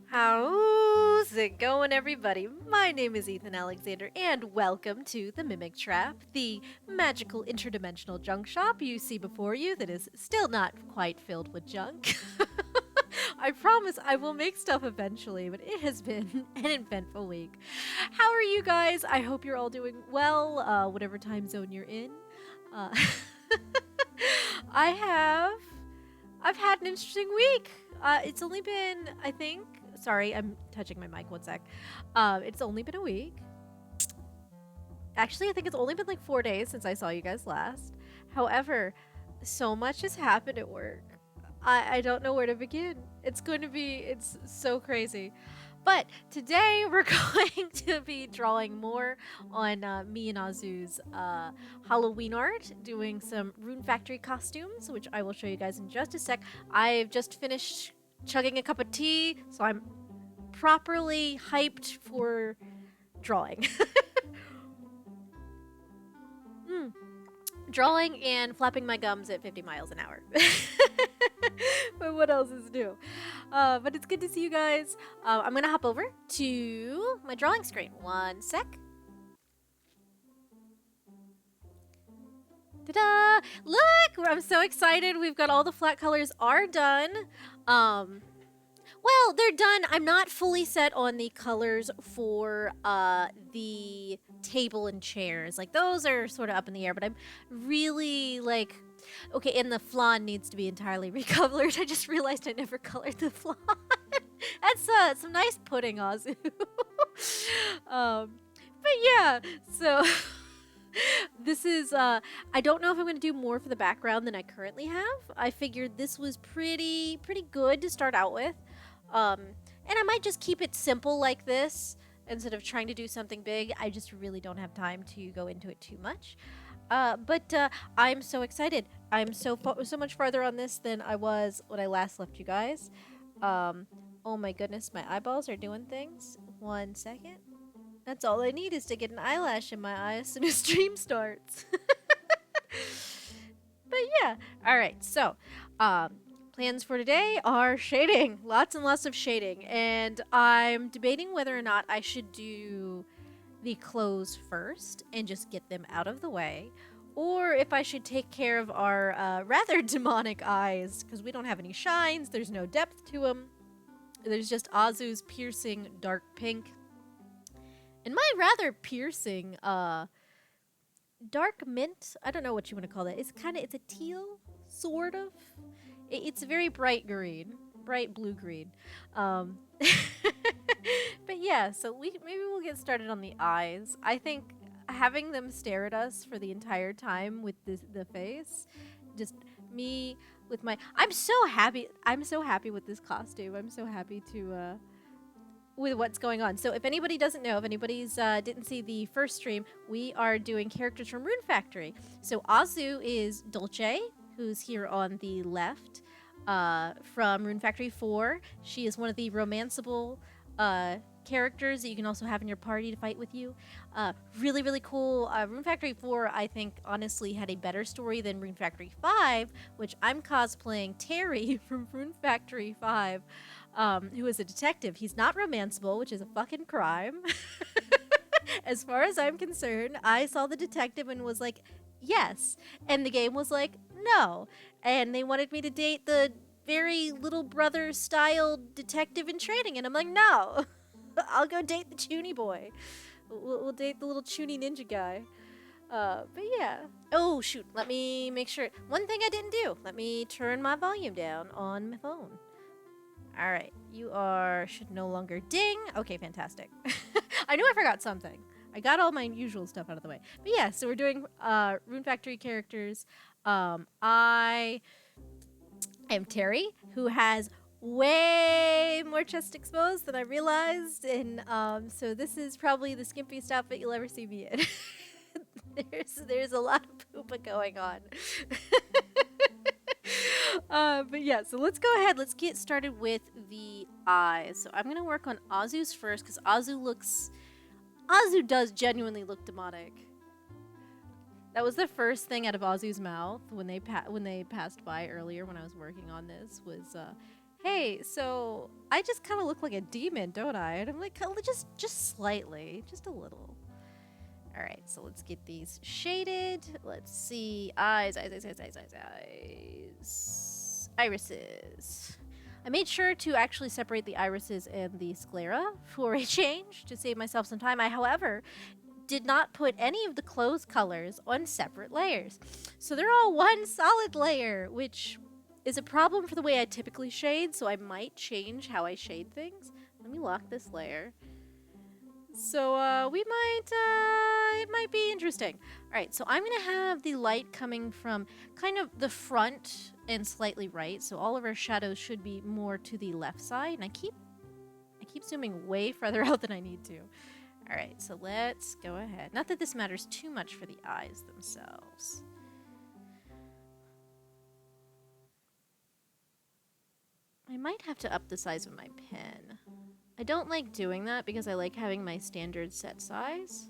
How's it going, everybody? My name is Ethan Alexander, and welcome to the Mimic Trap, the magical interdimensional junk shop you see before you that is still not quite filled with junk. I promise I will make stuff eventually, but it has been an eventful week. How are you guys? I hope you're all doing well, whatever time zone you're in. Uh, I have. I've had an interesting week. It's only been, I think. Sorry, I'm touching my mic. One sec. It's only been a week. Actually, I think it's only been like 4 days since I saw you guys last. However, so much has happened at work. I don't know where to begin. It's so crazy. But today we're going to be drawing more on me and Azu's Halloween art, doing some Rune Factory costumes, which I will show you guys in just a sec. I've just finished chugging a cup of tea, so I'm properly hyped for drawing. Drawing and flapping my gums at 50 miles an hour. But what else is new? But it's good to see you guys. I'm gonna hop over to my drawing screen. One sec. Ta-da! Look! I'm so excited. We've got all the flat colors are done. Well, they're done. I'm not fully set on the colors for the table and chairs. Like, those are sort of up in the air, but I'm really, like... Okay, and the flan needs to be entirely recolored. I just realized I never colored the flan. That's some nice pudding, Azu. But yeah, so... This is, I don't know if I'm going to do more for the background than I currently have. I figured this was pretty good to start out with. And I might just keep it simple like this instead of trying to do something big. I just really don't have time to go into it too much. But I'm so excited. I'm so much farther on this than I was when I last left you guys. Oh my goodness, my eyeballs are doing things. 1 second. That's all I need is to get an eyelash in my eye as soon as stream starts. But yeah, all right. So, plans for today are shading. Lots and lots of shading, and I'm debating whether or not I should do the clothes first and just get them out of the way, or if I should take care of our rather demonic eyes, because we don't have any shines. There's no depth to them. There's just Azu's piercing dark pink. And my rather piercing, dark mint. I don't know what you want to call it. It's a teal, sort of. It's very bright green, bright blue green. But yeah, so maybe we'll get started on the eyes. I think having them stare at us for the entire time with the face, just me with my. I'm so happy. I'm so happy with this costume. I'm so happy to. With what's going on. So if anybody doesn't know, if anybody's didn't see the first stream, we are doing characters from Rune Factory. So Azu is Dolce, who's here on the left, from Rune Factory 4. She is one of the romanceable characters that you can also have in your party to fight with you. Really cool. Rune Factory 4, I think, honestly had a better story than Rune Factory 5, which I'm cosplaying Terry from Rune Factory 5. Who is a detective. He's not romanceable, which is a fucking crime. As far as I'm concerned, I saw the detective and was like, yes. And the game was like, no. And they wanted me to date the very little brother style detective in training. And I'm like, no. I'll go date the chuny boy. We'll date the little chuny ninja guy. But yeah. Oh, shoot. Let me make sure. One thing I didn't do. Let me turn my volume down on my phone. All right, you should no longer ding. Okay, fantastic. I knew I forgot something. I got all my usual stuff out of the way. But yeah, so we're doing Rune Factory characters. I am Terry, who has way more chest exposed than I realized. And so this is probably the skimpiest outfit you'll ever see me in. There's a lot of poopa going on. But yeah, so let's go ahead. Let's get started with the eyes. So I'm going to work on Azu's first because Azu does genuinely look demonic. That was the first thing out of Azu's mouth when they passed by earlier when I was working on this was hey, so I just kind of look like a demon, don't I? And I'm like, "Kinda just slightly, just a little." All right, so let's get these shaded. Let's see, eyes, irises. I made sure to actually separate the irises and the sclera for a change to save myself some time. I, however, did not put any of the clothes colors on separate layers. So they're all one solid layer, which is a problem for the way I typically shade, so I might change how I shade things. Let me lock this layer. So it might be interesting. All right, so I'm gonna have the light coming from kind of the front and slightly right. So all of our shadows should be more to the left side, and I keep zooming way farther out than I need to. All right, so let's go ahead. Not that this matters too much for the eyes themselves. I might have to up the size of my pen. I don't like doing that because I like having my standard set size.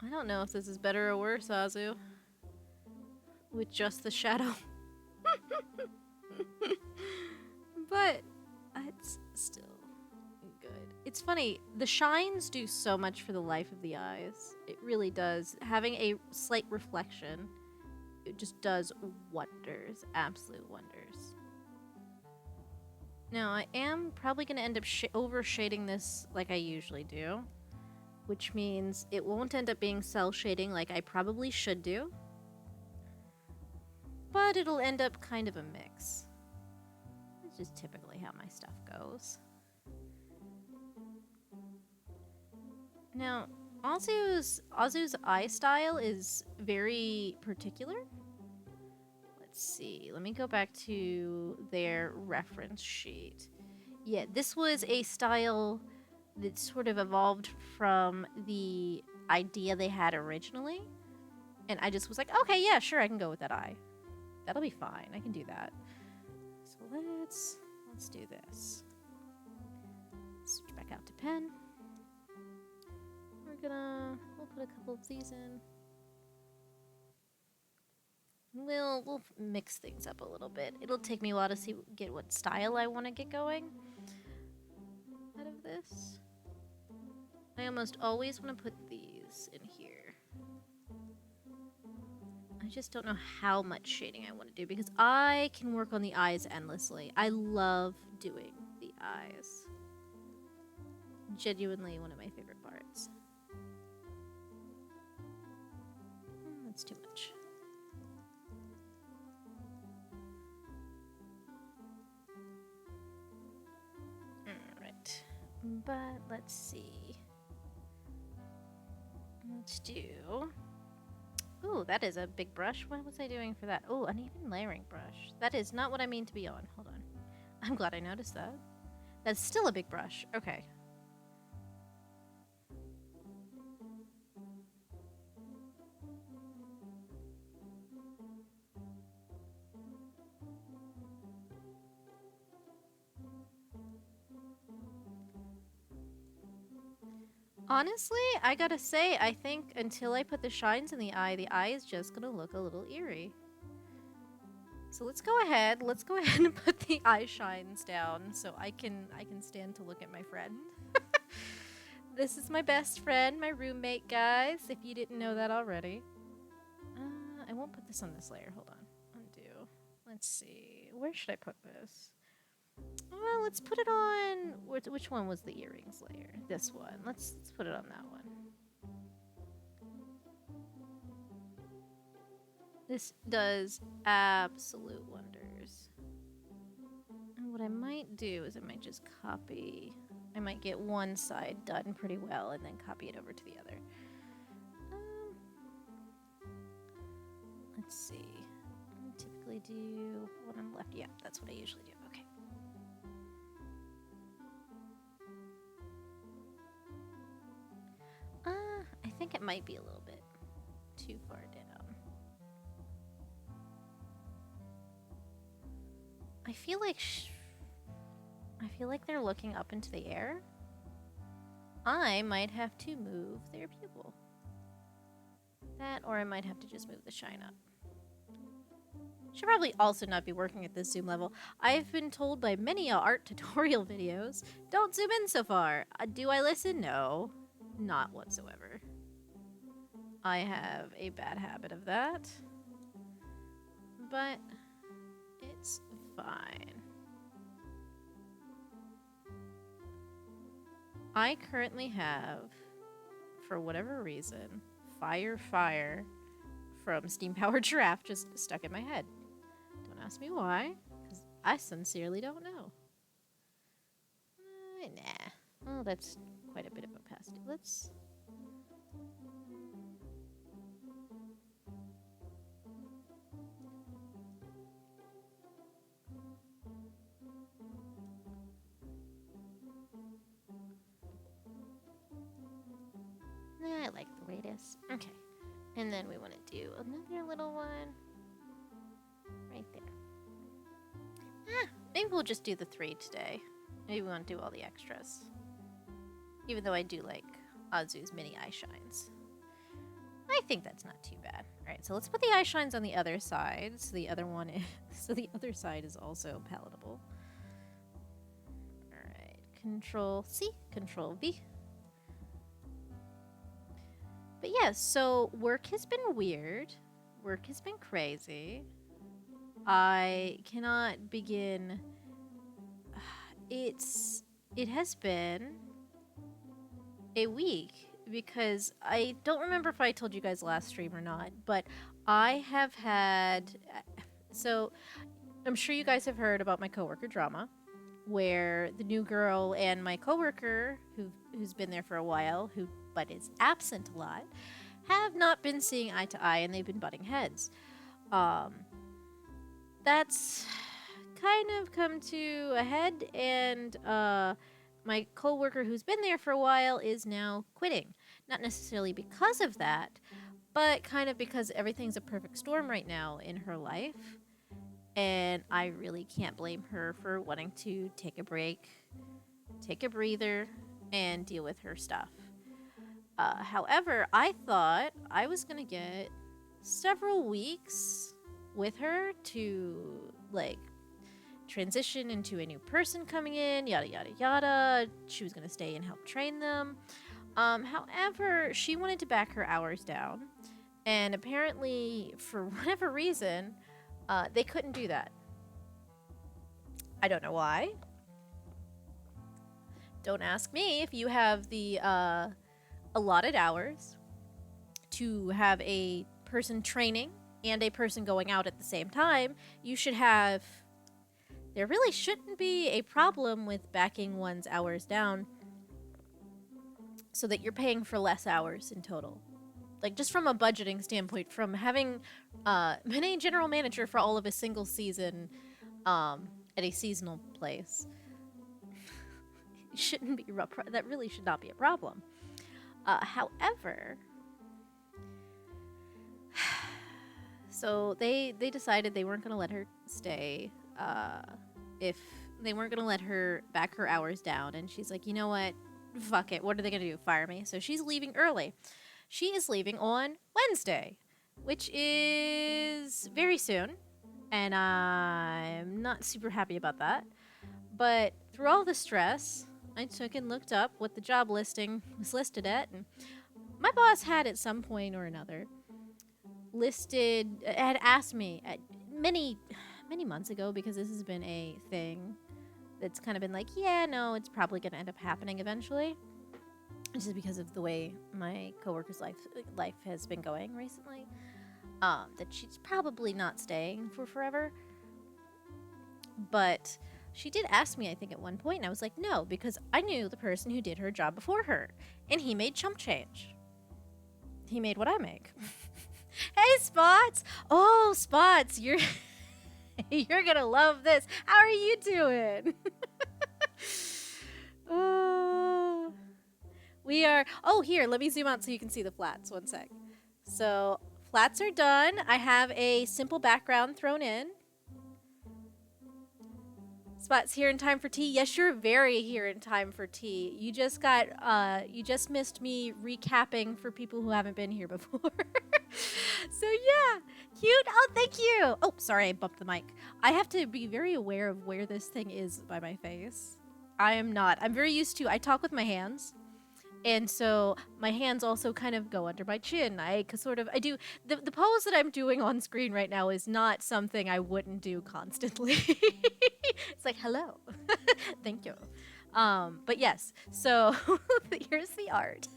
I don't know if this is better or worse, Azu. With just the shadow. But it's still good. It's funny, the shines do so much for the life of the eyes. It really does. Having a slight reflection, it just does wonders. Absolute wonders. Now, I am probably going to end up over shading this like I usually do, which means it won't end up being cell shading like I probably should do, but it'll end up kind of a mix. It's just typically how my stuff goes. Now, Azu's eye style is very particular. Let's see. Let me go back to their reference sheet. Yeah, this was a style that sort of evolved from the idea they had originally. And I just was like, okay, yeah, sure, I can go with that eye. That'll be fine. I can do that. So let's do this. Switch back out to pen. We'll put a couple of these in. We'll mix things up a little bit. It'll take me a while to get what style I want to get going out of this. I almost always want to put these in here. I just don't know how much shading I want to do because I can work on the eyes endlessly. I love doing the eyes. Genuinely one of my favorite parts. That's too much. Alright. But let's see. Let's do... Ooh, that is a big brush. What was I doing for that? Oh, an even layering brush. That is not what I mean to be on. Hold on. I'm glad I noticed that. That's still a big brush. Okay. Honestly, I gotta say, I think until I put the shines in the eye is just gonna look a little eerie. So let's go ahead and put the eye shines down so I can stand to look at my friend. This is my best friend, my roommate, guys, if you didn't know that already. I won't put this on this layer. Hold on. Undo. Let's see. Where should I put this? Well, let's put it on... Which one was the earrings layer? This one. Let's put it on that one. This does absolute wonders. And what I might do is I might just copy... I might get one side done pretty well and then copy it over to the other. Let's see. I typically do one on the left. Yeah, that's what I usually do. Okay. I think it might be a little bit too far down. I feel like they're looking up into the air. I might have to move their pupil. That, or I might have to just move the shine up. Should probably also not be working at this zoom level. I've been told by many art tutorial videos, don't zoom in so far. Do I listen? No, not whatsoever. I have a bad habit of that, but it's fine. I currently have, for whatever reason, Fire from Steam Powered Giraffe just stuck in my head. Don't ask me why, because I sincerely don't know. Nah. Well, that's quite a bit of opacity. Let's... Nah, I like the way it is. Okay. And then we want to do another little one right there. Maybe we'll just do the 3 today. Maybe we won't do all the extras. Even though I do like Azu's mini eye shines. I think that's not too bad. Alright, so let's put the eye shines on the other side. So the other one is, so the other side is also palatable. Alright, Control C, Control V. But yeah, so work has been weird. Work has been crazy. I cannot begin. It has been a week because I don't remember if I told you guys last stream or not, but I have had, so I'm sure you guys have heard about my coworker drama, where the new girl and my coworker, who's been there for a while, but is absent a lot, have not been seeing eye to eye, and they've been butting heads. That's kind of come to a head, and my coworker who's been there for a while is now quitting. Not necessarily because of that, but kind of because everything's a perfect storm right now in her life. And I really can't blame her for wanting to take a break, take a breather, and deal with her stuff. However, I thought I was going to get several weeks with her to, like, transition into a new person coming in, yada, yada, yada. She was going to stay and help train them. However, she wanted to back her hours down. And apparently, for whatever reason, they couldn't do that. I don't know why. Don't ask me. If you have the allotted hours to have a person training and a person going out at the same time, you should have... There really shouldn't be a problem with backing one's hours down so that you're paying for less hours in total. Like, just from a budgeting standpoint, from having been a general manager for all of a single season at a seasonal place, shouldn't be that really should not be a problem. However, so they decided they weren't going to let her stay if they weren't going to let her back her hours down, and she's like, you know what, fuck it, what are they going to do, fire me? So she's leaving early. She is leaving on Wednesday, which is very soon, and I'm not super happy about that. But through all the stress, I took and looked up what the job listing was listed at, and my boss had at some point or another had asked me at many months ago, because this has been a thing that's kind of been like, yeah, no, it's probably going to end up happening eventually. Just because of the way my coworker's life has been going recently, that she's probably not staying for forever. But she did ask me, I think, at one point, and I was like, no, because I knew the person who did her job before her, and he made chump change. He made what I make. Hey, Spots! Oh, Spots, you're you're gonna love this. How are you doing? We are... Oh, here, let me zoom out so you can see the flats. One sec. So, flats are done. I have a simple background thrown in. Spot's here in time for tea. Yes, you're very here in time for tea. You just missed me recapping for people who haven't been here before. So yeah, cute. Oh, thank you. Oh, sorry, I bumped the mic. I have to be very aware of where this thing is by my face. I am not. I'm very used to, I talk with my hands. And so my hands also kind of go under my chin. I do the pose that I'm doing on screen right now is not something I wouldn't do constantly. It's like, hello. Thank you. But yes, so here's the art.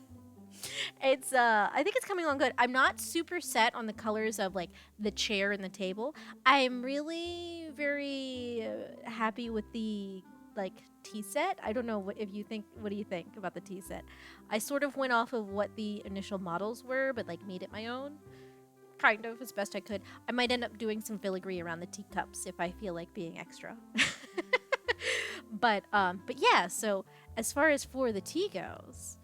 It's I think it's coming along good. I'm not super set on the colors of like the chair and the table. I'm really very happy with the like tea set. I don't know what do you think about the tea set? I sort of went off of what the initial models were, but like made it my own. Kind of as best I could. I might end up doing some filigree around the teacups if I feel like being extra. But yeah, so as far as for the tea goes.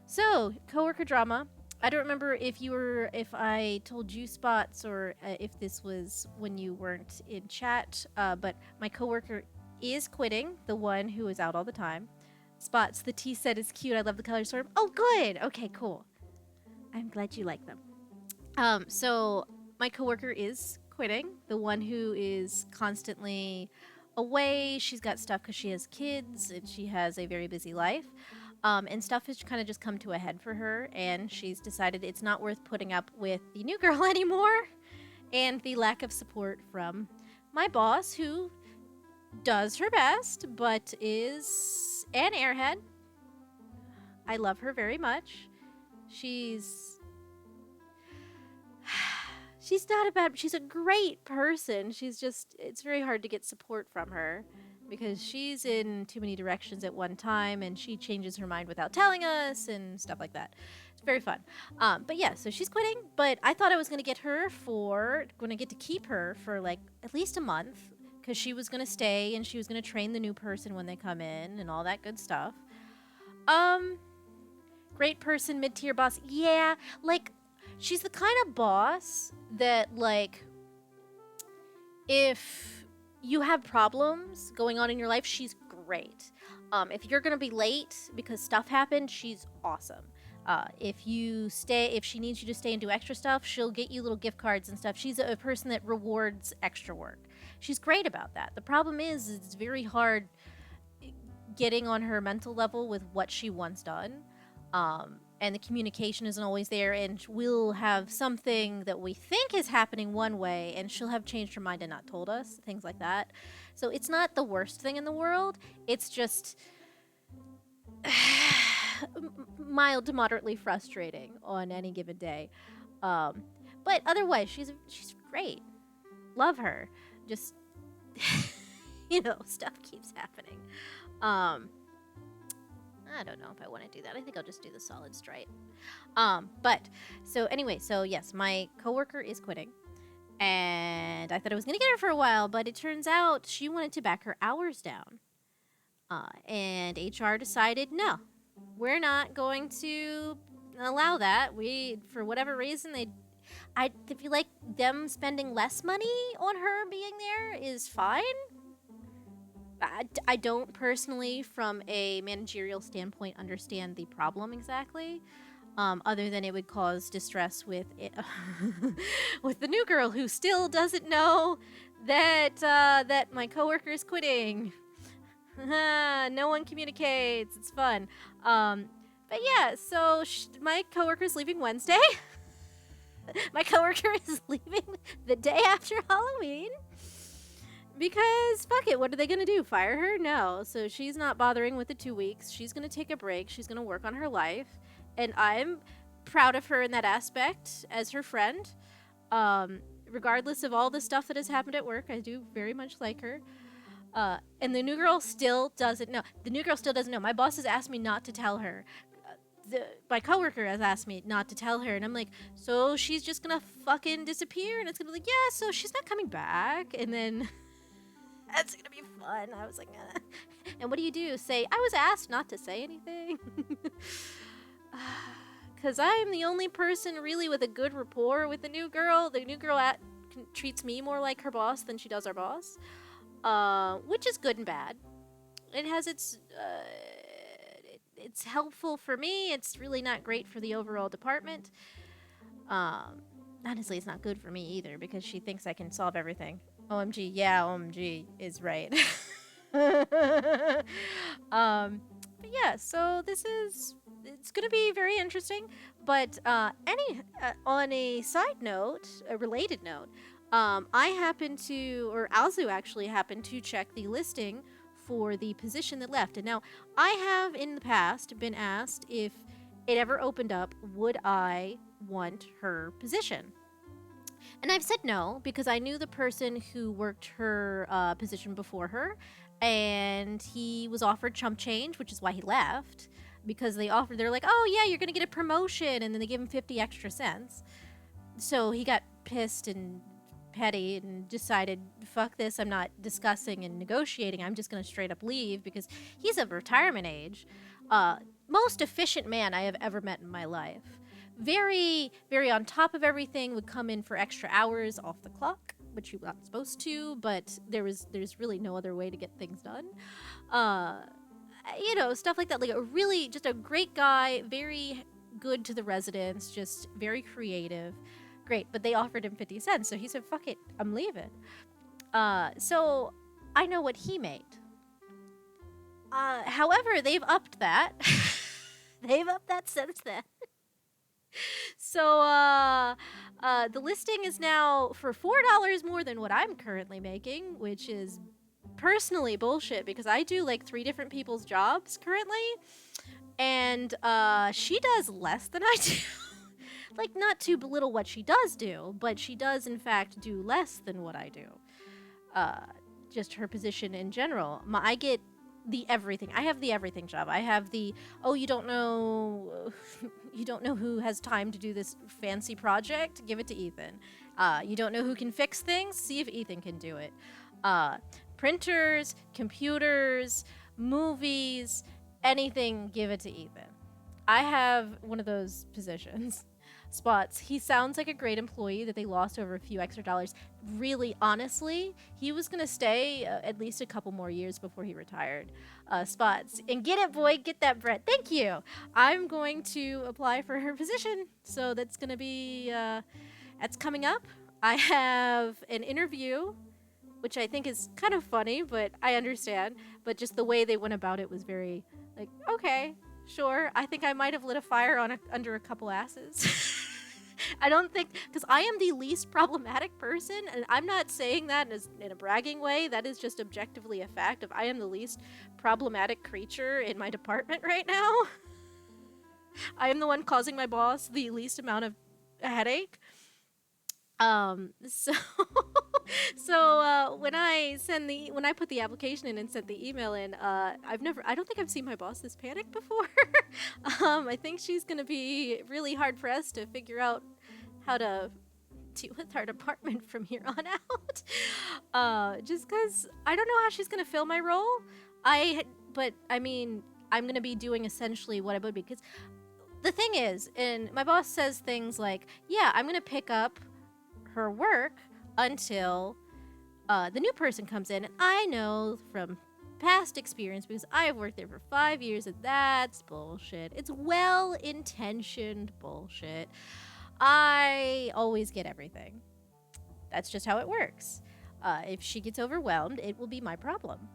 So, coworker drama. I don't remember if I told you, Spots, or if this was when you weren't in chat, but my coworker is quitting, the one who is out all the time. Spots, the tea set is cute. I love the color storm. Oh, good. Okay, cool. I'm glad you like them. So my coworker is quitting, the one who is constantly away. She's got stuff because she has kids and she has a very busy life. And stuff has kind of just come to a head for her, and she's decided it's not worth putting up with the new girl anymore and the lack of support from my boss, who does her best, but is an airhead. I love her very much. She's not a bad, she's a great person. She's just, it's very hard to get support from her because she's in too many directions at one time and she changes her mind without telling us and stuff like that. It's very fun. But yeah, so she's quitting, but I thought I was going to get to keep her for like at least a month because she was going to stay and she was going to train the new person when they come in and all that good stuff. Great person, mid-tier boss. Yeah, like, she's the kind of boss that, like, if you have problems going on in your life, she's great. If you're going to be late because stuff happened, she's awesome. If she needs you to stay and do extra stuff, she'll get you little gift cards and stuff. She's a person that rewards extra work. She's great about that. The problem is it's very hard getting on her mental level with what she wants done. And the communication isn't always there, and we'll have something that we think is happening one way, and she'll have changed her mind and not told us, things like that. So it's not the worst thing in the world. It's just mild to moderately frustrating on any given day. But otherwise, she's great. Love her. Just, stuff keeps happening. I don't know if I want to do that. I think I'll just do the solid stripe. So yes, my coworker is quitting. And I thought I was going to get her for a while, but it turns out she wanted to back her hours down. And HR decided, no, we're not going to allow that. For whatever reason, I feel like them spending less money on her being there is fine. I don't personally, from a managerial standpoint, understand the problem exactly, other than it would cause distress with with the new girl who still doesn't know that my coworker is quitting. No one communicates. It's fun. But yeah, so my coworker's leaving Wednesday. My coworker is leaving the day after Halloween. Because, fuck it, what are they going to do? Fire her? No. So she's not bothering with the 2 weeks. She's going to take a break. She's going to work on her life. And I'm proud of her in that aspect as her friend. Regardless of all the stuff that has happened at work, I do very much like her. And the new girl still doesn't know. My boss has asked me not to tell her. My coworker has asked me not to tell her. And I'm like, so she's just going to fucking disappear? And it's going to be like, yeah, so she's not coming back. And then... That's gonna be fun. I was like, And what do you do? Say, I was asked not to say anything. Because I'm the only person really with a good rapport with the new girl. The new girl treats me more like her boss than she does our boss. which is good and bad. It has it's helpful for me. It's really not great for the overall department. Honestly, it's not good for me either because she thinks I can solve everything. OMG, yeah, OMG is right. But yeah, so it's going to be very interesting. But on a side note, a related note, I happen to, or Alzu actually happened to check the listing for the position that left. And now I have in the past been asked if it ever opened up, would I want her position? And I've said no because I knew the person who worked her position before her, and he was offered chump change, which is why he left. Because they're like, oh yeah, you're gonna get a promotion, and then they give him 50 extra cents. So he got pissed and petty and decided, fuck this, I'm not discussing and negotiating, I'm just gonna straight up leave because he's of retirement age. Most efficient man I have ever met in my life. Very, very on top of everything, would come in for extra hours off the clock, which you're not supposed to, but there's really no other way to get things done. Stuff like that. Like just a great guy, very good to the residents, just very creative. Great, but they offered him 50 cents, so he said, fuck it, I'm leaving. So I know what he made. However, they've upped that. They've upped that since then. So the listing is now for $4 more than what I'm currently making, which is personally bullshit because I do like 3 different people's jobs currently, and she does less than I do. Like, not to belittle what she does do, but she does in fact do less than what I do. Just her position in general. I get the everything. I have the everything job. I have the, oh, you don't know who has time to do this fancy project? Give it to Ethan. You don't know who can fix things? See if Ethan can do it. Printers, computers, movies, anything, give it to Ethan. I have one of those positions. Spots. He sounds like a great employee that they lost over a few extra dollars. Really, honestly, he was going to stay at least a couple more years before he retired. Spots. And get it, boy. Get that bread. Thank you. I'm going to apply for her position. So that's going to be, that's coming up. I have an interview, which I think is kind of funny, but I understand. But just the way they went about it was very, like, okay, sure. I think I might have lit a fire under a couple asses. I don't think, because I am the least problematic person, and I'm not saying that in a bragging way. That is just objectively a fact of I am the least problematic creature in my department right now. I am the one causing my boss the least amount of headache. So when I put the application in and sent the email in, I don't think I've seen my boss this panic before. I think she's gonna be really hard pressed to figure out how to deal with our department from here on out. Just cause I don't know how she's gonna fill my role. But I mean, I'm gonna be doing essentially what I would be, because the thing is, and my boss says things like, yeah, I'm gonna pick up her work until the new person comes in. And I know from past experience, because I have worked there for 5 years, that that's bullshit. It's well-intentioned bullshit. I always get everything. That's just how it works. If she gets overwhelmed, it will be my problem.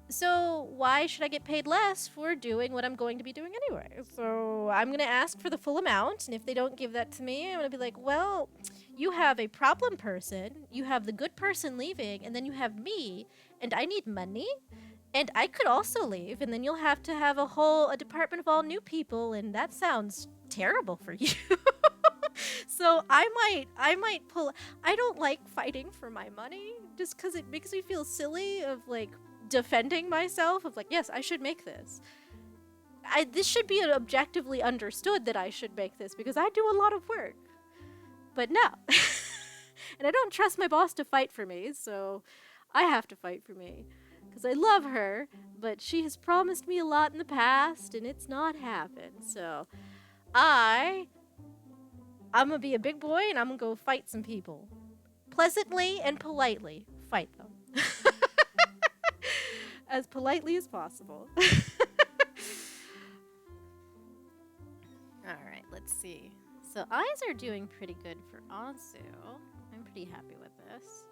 So why should I get paid less for doing what I'm going to be doing anyway? So I'm going to ask for the full amount, and if they don't give that to me, I'm going to be like, well, you have a problem person, you have the good person leaving, and then you have me, and I need money, and I could also leave, and then you'll have to have a department of all new people, and that sounds terrible for you. So I might pull. I don't like fighting for my money just because it makes me feel silly of like defending myself of like, yes, I should make this. This should be objectively understood that I should make this because I do a lot of work. But no. And I don't trust my boss to fight for me, so I have to fight for me. Because I love her, but she has promised me a lot in the past, and it's not happened. So I'm going to be a big boy, and I'm going to go fight some people. Pleasantly and politely fight them. as politely as possible. Alright, let's see. So eyes are doing pretty good for Azu. I'm pretty happy with this.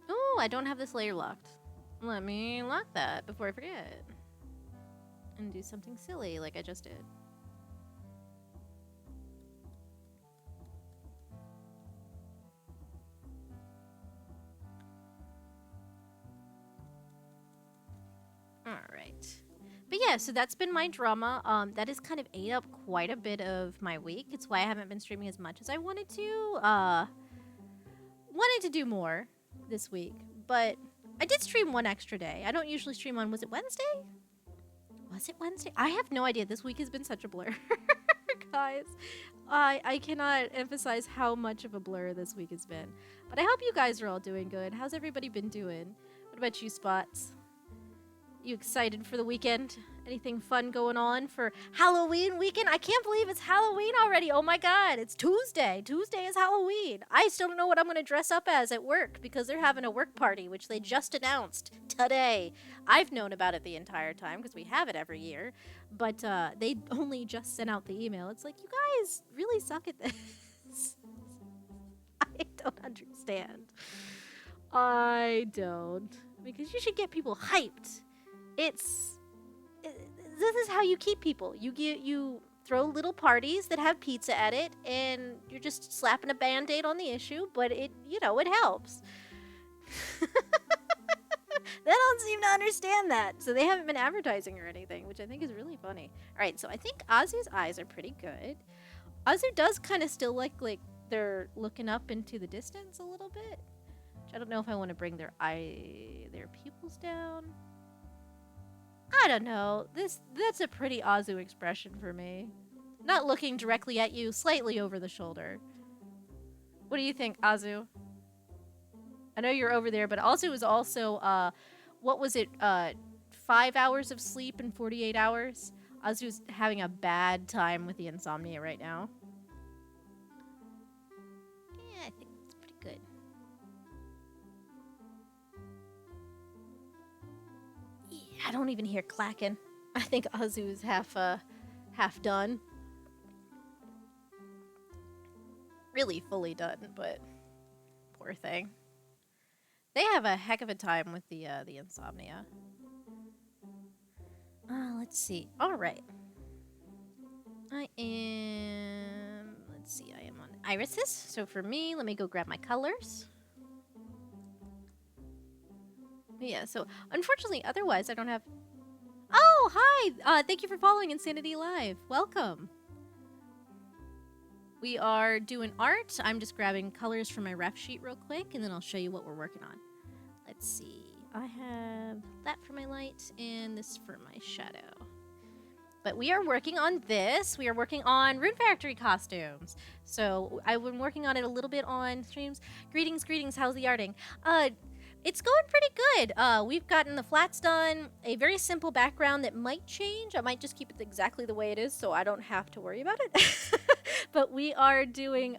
Oh, I don't have this layer locked. Let me lock that before I forget. And do something silly like I just did. Alright. But yeah, so that's been my drama. That has kind of ate up quite a bit of my week. It's why I haven't been streaming as much as I wanted to. Wanted to do more this week, but I did stream one extra day. I don't usually stream on, was it Wednesday? Was it Wednesday? I have no idea. This week has been such a blur. Guys, I cannot emphasize how much of a blur this week has been. But I hope you guys are all doing good. How's everybody been doing? What about you, Spots? You excited for the weekend? Anything fun going on for Halloween weekend? I can't believe it's Halloween already. Oh my god, it's Tuesday. Tuesday is Halloween. I still don't know what I'm going to dress up as at work because they're having a work party, which they just announced today. I've known about it the entire time because we have it every year, but they only just sent out the email. It's like, you guys really suck at this. I don't understand. I don't. Because you should get people hyped. This is how you keep people. You throw little parties that have pizza at it, and you're just slapping a band-aid on the issue, but it helps. They don't seem to understand that, so they haven't been advertising or anything, which I think is really funny. All right, so I think Azu's eyes are pretty good. Azu does kind of still like they're looking up into the distance a little bit. Which I don't know if I want to bring their pupils down. I don't know. That's a pretty Azu expression for me. Not looking directly at you, slightly over the shoulder. What do you think, Azu? I know you're over there, but Azu is also, what was it, 5 hours of sleep in 48 hours? Azu's having a bad time with the insomnia right now. Yeah, I think it's pretty good. I don't even hear clacking. I think Azu's half done. Really fully done, but poor thing. They have a heck of a time with the insomnia. Let's see. All right. I am on irises. So for me, let me go grab my colors. Yeah, so unfortunately, otherwise I don't have... Oh, hi! Thank you for following Insanity Live. Welcome. We are doing art. I'm just grabbing colors from my ref sheet real quick, and then I'll show you what we're working on. Let's see. I have that for my light, and this for my shadow. But we are working on this. We are working on Rune Factory costumes. So I've been working on it a little bit on streams. Greetings, greetings. How's the arting? It's going pretty good. We've gotten the flats done, a very simple background that might change. I might just keep it exactly the way it is so I don't have to worry about it. But we are doing,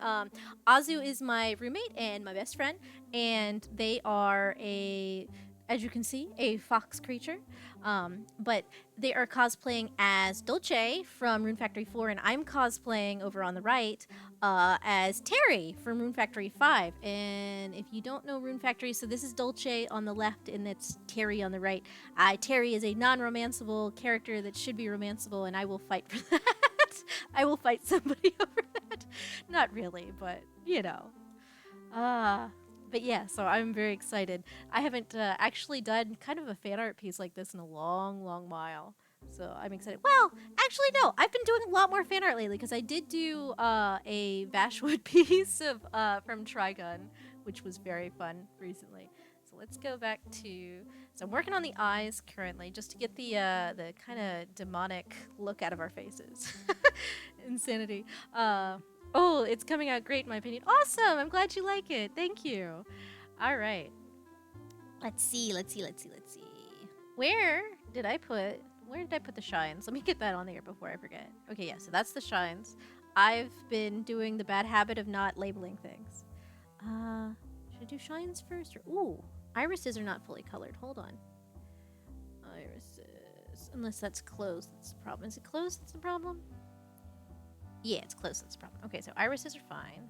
Azu is my roommate and my best friend, and they are as you can see, a fox creature. But they are cosplaying as Dolce from Rune Factory 4, and I'm cosplaying over on the right as Terry from Rune Factory 5. And if you don't know Rune Factory, so this is Dolce on the left, and that's Terry on the right. Terry is a non-romanceable character that should be romanceable, and I will fight for that. I will fight somebody over that. Not really, but, you know. But yeah, so I'm very excited. I haven't actually done kind of a fan art piece like this in a long, long while. So I'm excited. Well, actually, no. I've been doing a lot more fan art lately because I did do a Vashwood piece of from Trigun, which was very fun recently. So let's go back to... So I'm working on the eyes currently just to get the kind of demonic look out of our faces. Insanity. Oh, it's coming out great in my opinion. Awesome! I'm glad you like it. Thank you. All right. Let's see. Where did I put the shines? Let me get that on there before I forget. Okay, yeah, so that's the shines. I've been doing the bad habit of not labeling things. Should I do shines first? Or ooh, irises are not fully colored. Hold on. Irises. Unless that's closed, that's the problem. Is it closed that's the problem? Yeah, it's closed, that's the problem. Okay, so irises are fine.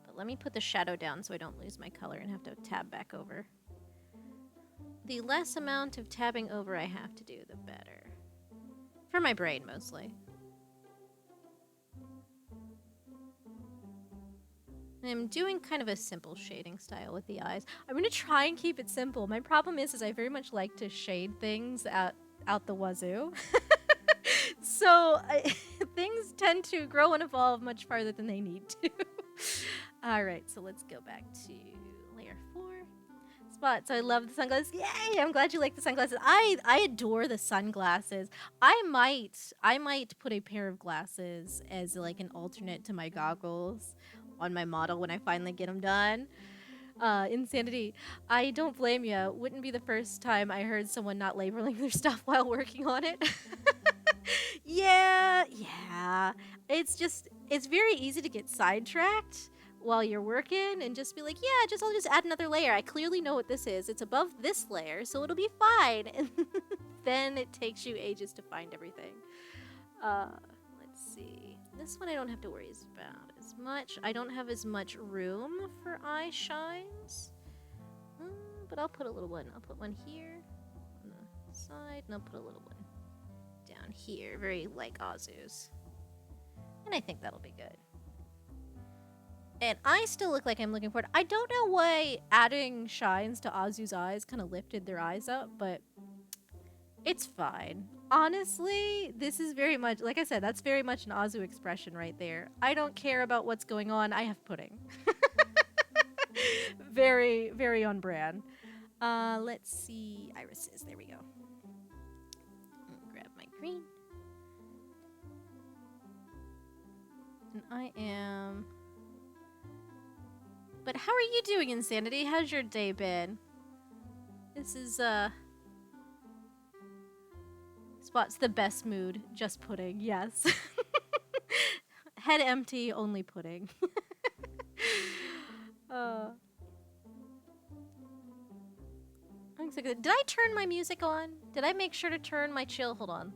But let me put the shadow down so I don't lose my color and have to tab back over. The less amount of tabbing over I have to do, the better. For my brain, mostly. I'm doing kind of a simple shading style with the eyes. I'm going to try and keep it simple. My problem is I very much like to shade things out the wazoo. So things tend to grow and evolve much farther than they need to. All right, so let's go back to layer 4. Spots. I love the sunglasses. Yay! I'm glad you like the sunglasses. I adore the sunglasses. I might put a pair of glasses as like an alternate to my goggles on my model when I finally get them done. Insanity. I don't blame you. Wouldn't be the first time I heard someone not labeling their stuff while working on it. Yeah. It's very easy to get sidetracked while you're working and just be like, yeah, I'll just add another layer. I clearly know what this is. It's above this layer, so it'll be fine. And then it takes you ages to find everything. Let's see. This one I don't have to worry about as much. I don't have as much room for eye shines. But I'll put a little one. I'll put one here on the side, and I'll put a little one down here. Very like Azu's. And I think that'll be good. And I still look like I'm looking forward. I don't know why adding shines to Azu's eyes kind of lifted their eyes up, but it's fine. Honestly, this is very much, like I said, that's very much an Azu expression right there. I don't care about what's going on. I have pudding. Very, very on brand. Let's see. Irises. There we go. Grab my green. And I am... But how are you doing, Insanity? How's your day been? This is, Spot's the best mood. Just pudding, yes. Head empty, only pudding. I'm so good. Did I turn my music on? Did I make sure to turn my chill? Hold on.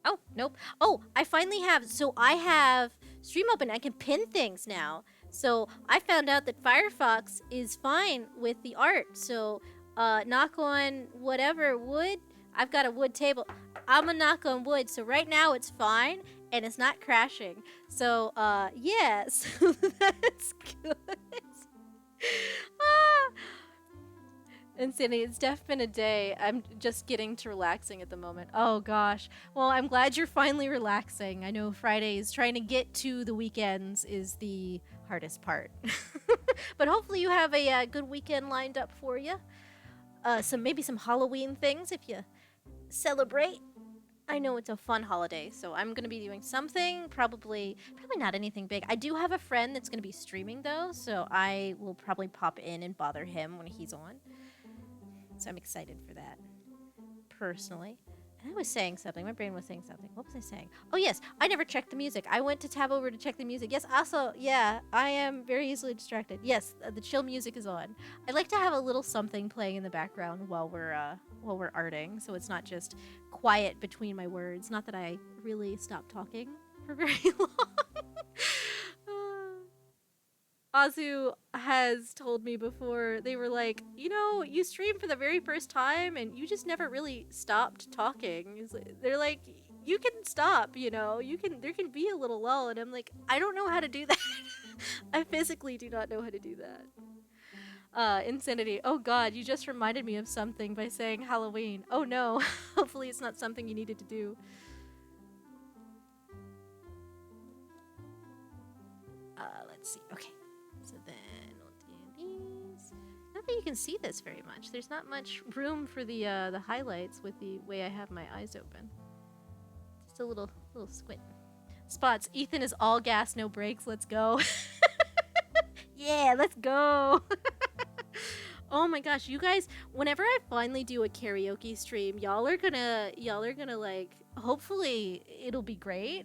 Oh, nope. Oh, I finally have... So I have Stream open. I can pin things now. So I found out that Firefox is fine with the art. So knock on whatever wood. I've got a wood table. I'm gonna knock on wood. So right now it's fine and it's not crashing. So yeah, so that's good. Insanity, it's definitely been a day. I'm just getting to relaxing at the moment. Oh gosh. Well, I'm glad you're finally relaxing. I know Fridays, trying to get to the weekends is the hardest part. But hopefully you have a good weekend lined up for you. Maybe some Halloween things if you celebrate. I know it's a fun holiday, so I'm going to be doing something, probably not anything big. I do have a friend that's going to be streaming though, so I will probably pop in and bother him when he's on. So I'm excited for that, personally. And I was saying something. My brain was saying something. What was I saying? Oh, yes. I never checked the music. I went to tab over to check the music. Yes, also, yeah, I am very easily distracted. Yes, the chill music is on. I like to have a little something playing in the background while we're arting, so it's not just quiet between my words. Not that I really stopped talking for very long. Azu has told me before, they were like, you know, you stream for the very first time and you just never really stopped talking. They're like, you can stop, you know, there can be a little lull. And I'm like, I don't know how to do that. I physically do not know how to do that. Insanity. Oh god, you just reminded me of something by saying Halloween. Oh no, hopefully it's not something you needed to do. Let's see, okay. So then we'll do these. Not that you can see this very much. There's not much room for the highlights with the way I have my eyes open. Just a little squint. Spots. Ethan is all gas, no brakes. Let's go. Yeah, let's go. Oh my gosh, you guys, whenever I finally do a karaoke stream, y'all are gonna like, hopefully it'll be great.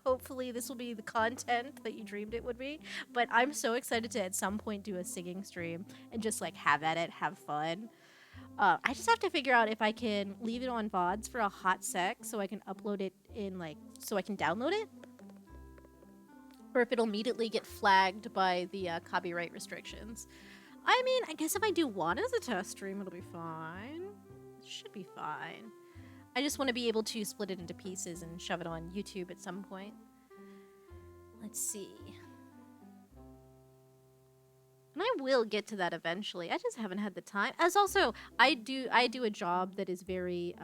Hopefully this will be the content that you dreamed it would be. But I'm so excited to at some point do a singing stream and just like have at it, have fun. I just have to figure out if I can leave it on VODs for a hot sec so I can upload it in like, so I can download it. Or if it'll immediately get flagged by the copyright restrictions. I mean, I guess if I do one as a test stream, it'll be fine. It should be fine. I just want to be able to split it into pieces and shove it on YouTube at some point. Let's see. And I will get to that eventually. I just haven't had the time. As also, I do a job that is very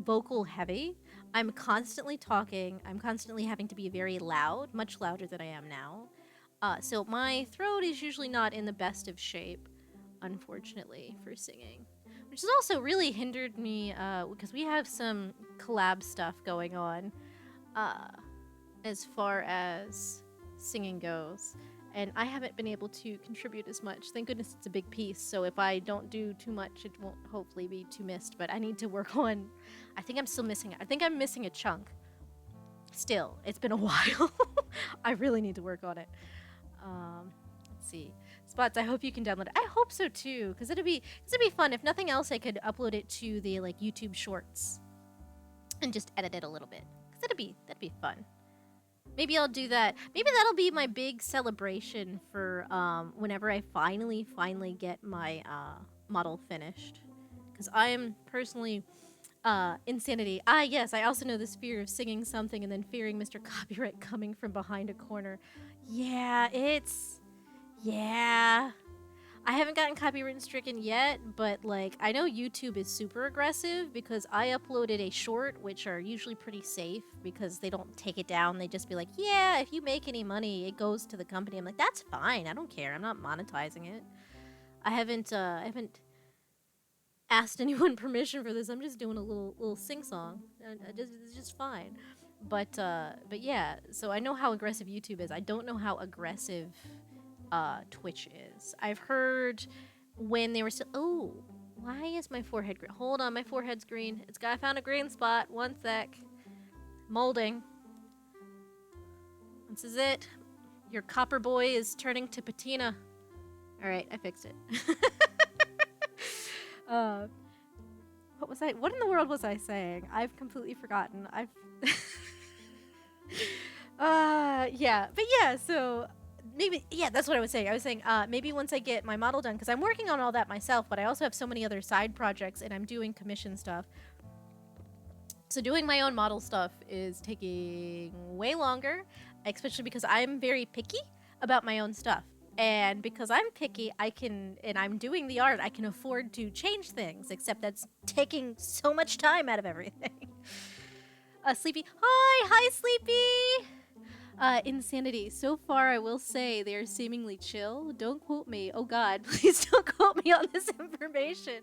vocal heavy. I'm constantly talking. I'm constantly having to be very loud, much louder than I am now. So my throat is usually not in the best of shape, unfortunately, for singing. Which has also really hindered me, because we have some collab stuff going on, as far as singing goes. And I haven't been able to contribute as much. Thank goodness it's a big piece, so if I don't do too much, it won't hopefully be too missed. But I need to work on... I think I'm still missing it. I think I'm missing a chunk. Still, it's been a while. I really need to work on it. Let's see. Spots, I hope you can download it. I hope so too, because it'd be fun. If nothing else, I could upload it to the like YouTube Shorts and just edit it a little bit. Because that'd be fun. Maybe I'll do that. Maybe that'll be my big celebration for whenever I finally get my model finished. Because I am personally insanity. Ah, yes, I also know this fear of singing something and then fearing Mr. Copyright coming from behind a corner. Yeah, yeah. I haven't gotten copyright stricken yet, but like I know YouTube is super aggressive because I uploaded a short, which are usually pretty safe because they don't take it down. They just be like, yeah, if you make any money, it goes to the company. I'm like, that's fine. I don't care. I'm not monetizing it. I haven't asked anyone permission for this. I'm just doing a little sing song. It's just fine. But yeah, so I know how aggressive YouTube is. I don't know how aggressive Twitch is. I've heard when they were still... Oh, why is my forehead green? Hold on, my forehead's green. I found a green spot. One sec. Molding. This is it. Your copper boy is turning to patina. Alright, I fixed it. What in the world was I saying? I've completely forgotten. Yeah. But yeah, so... Maybe, yeah, that's what I was saying. I was saying, maybe once I get my model done, because I'm working on all that myself, but I also have so many other side projects, and I'm doing commission stuff. So doing my own model stuff is taking way longer, especially because I'm very picky about my own stuff. And because I'm picky, and I'm doing the art, I can afford to change things, except that's taking so much time out of everything. Sleepy. Hi, Sleepy! Insanity. So far, I will say they are seemingly chill. Don't quote me. Oh god, please don't quote me on this information.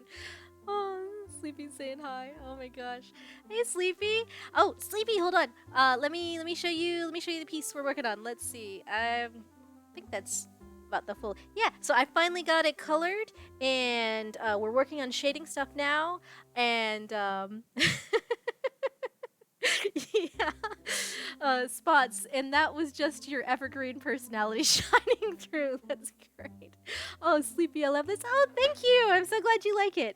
Oh, Sleepy saying hi. Oh my gosh. Hey, Sleepy. Oh, Sleepy, hold on. Let me show you the piece we're working on. Let's see. I think that's about the full... Yeah, so I finally got it colored, and we're working on shading stuff now, and yeah, Spots, and that was just your evergreen personality shining through. That's great. Oh, Sleepy, I love this. Oh, thank you. I'm so glad you like it.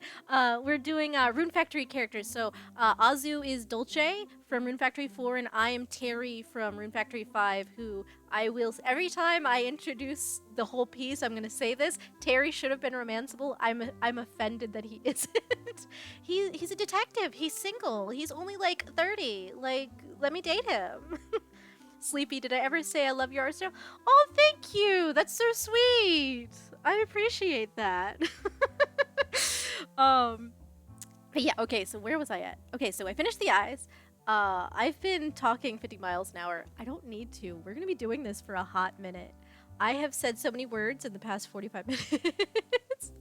We're doing Rune Factory characters. So Azu is Dolce from Rune Factory 4, and I am Terry from Rune Factory 5, who I will... Every time I introduce the whole piece, I'm going to say this. Terry should have been romanceable. I'm offended that he isn't. He's a detective. He's single. He's only like 30. Like, let me date him. Sleepy, did I ever say I love your art style? Oh, thank you. That's so sweet. I appreciate that. But yeah, okay, so where was I at? Okay, so I finished the eyes. I've been talking 50 miles an hour. I don't need to. We're going to be doing this for a hot minute. I have said so many words in the past 45 minutes.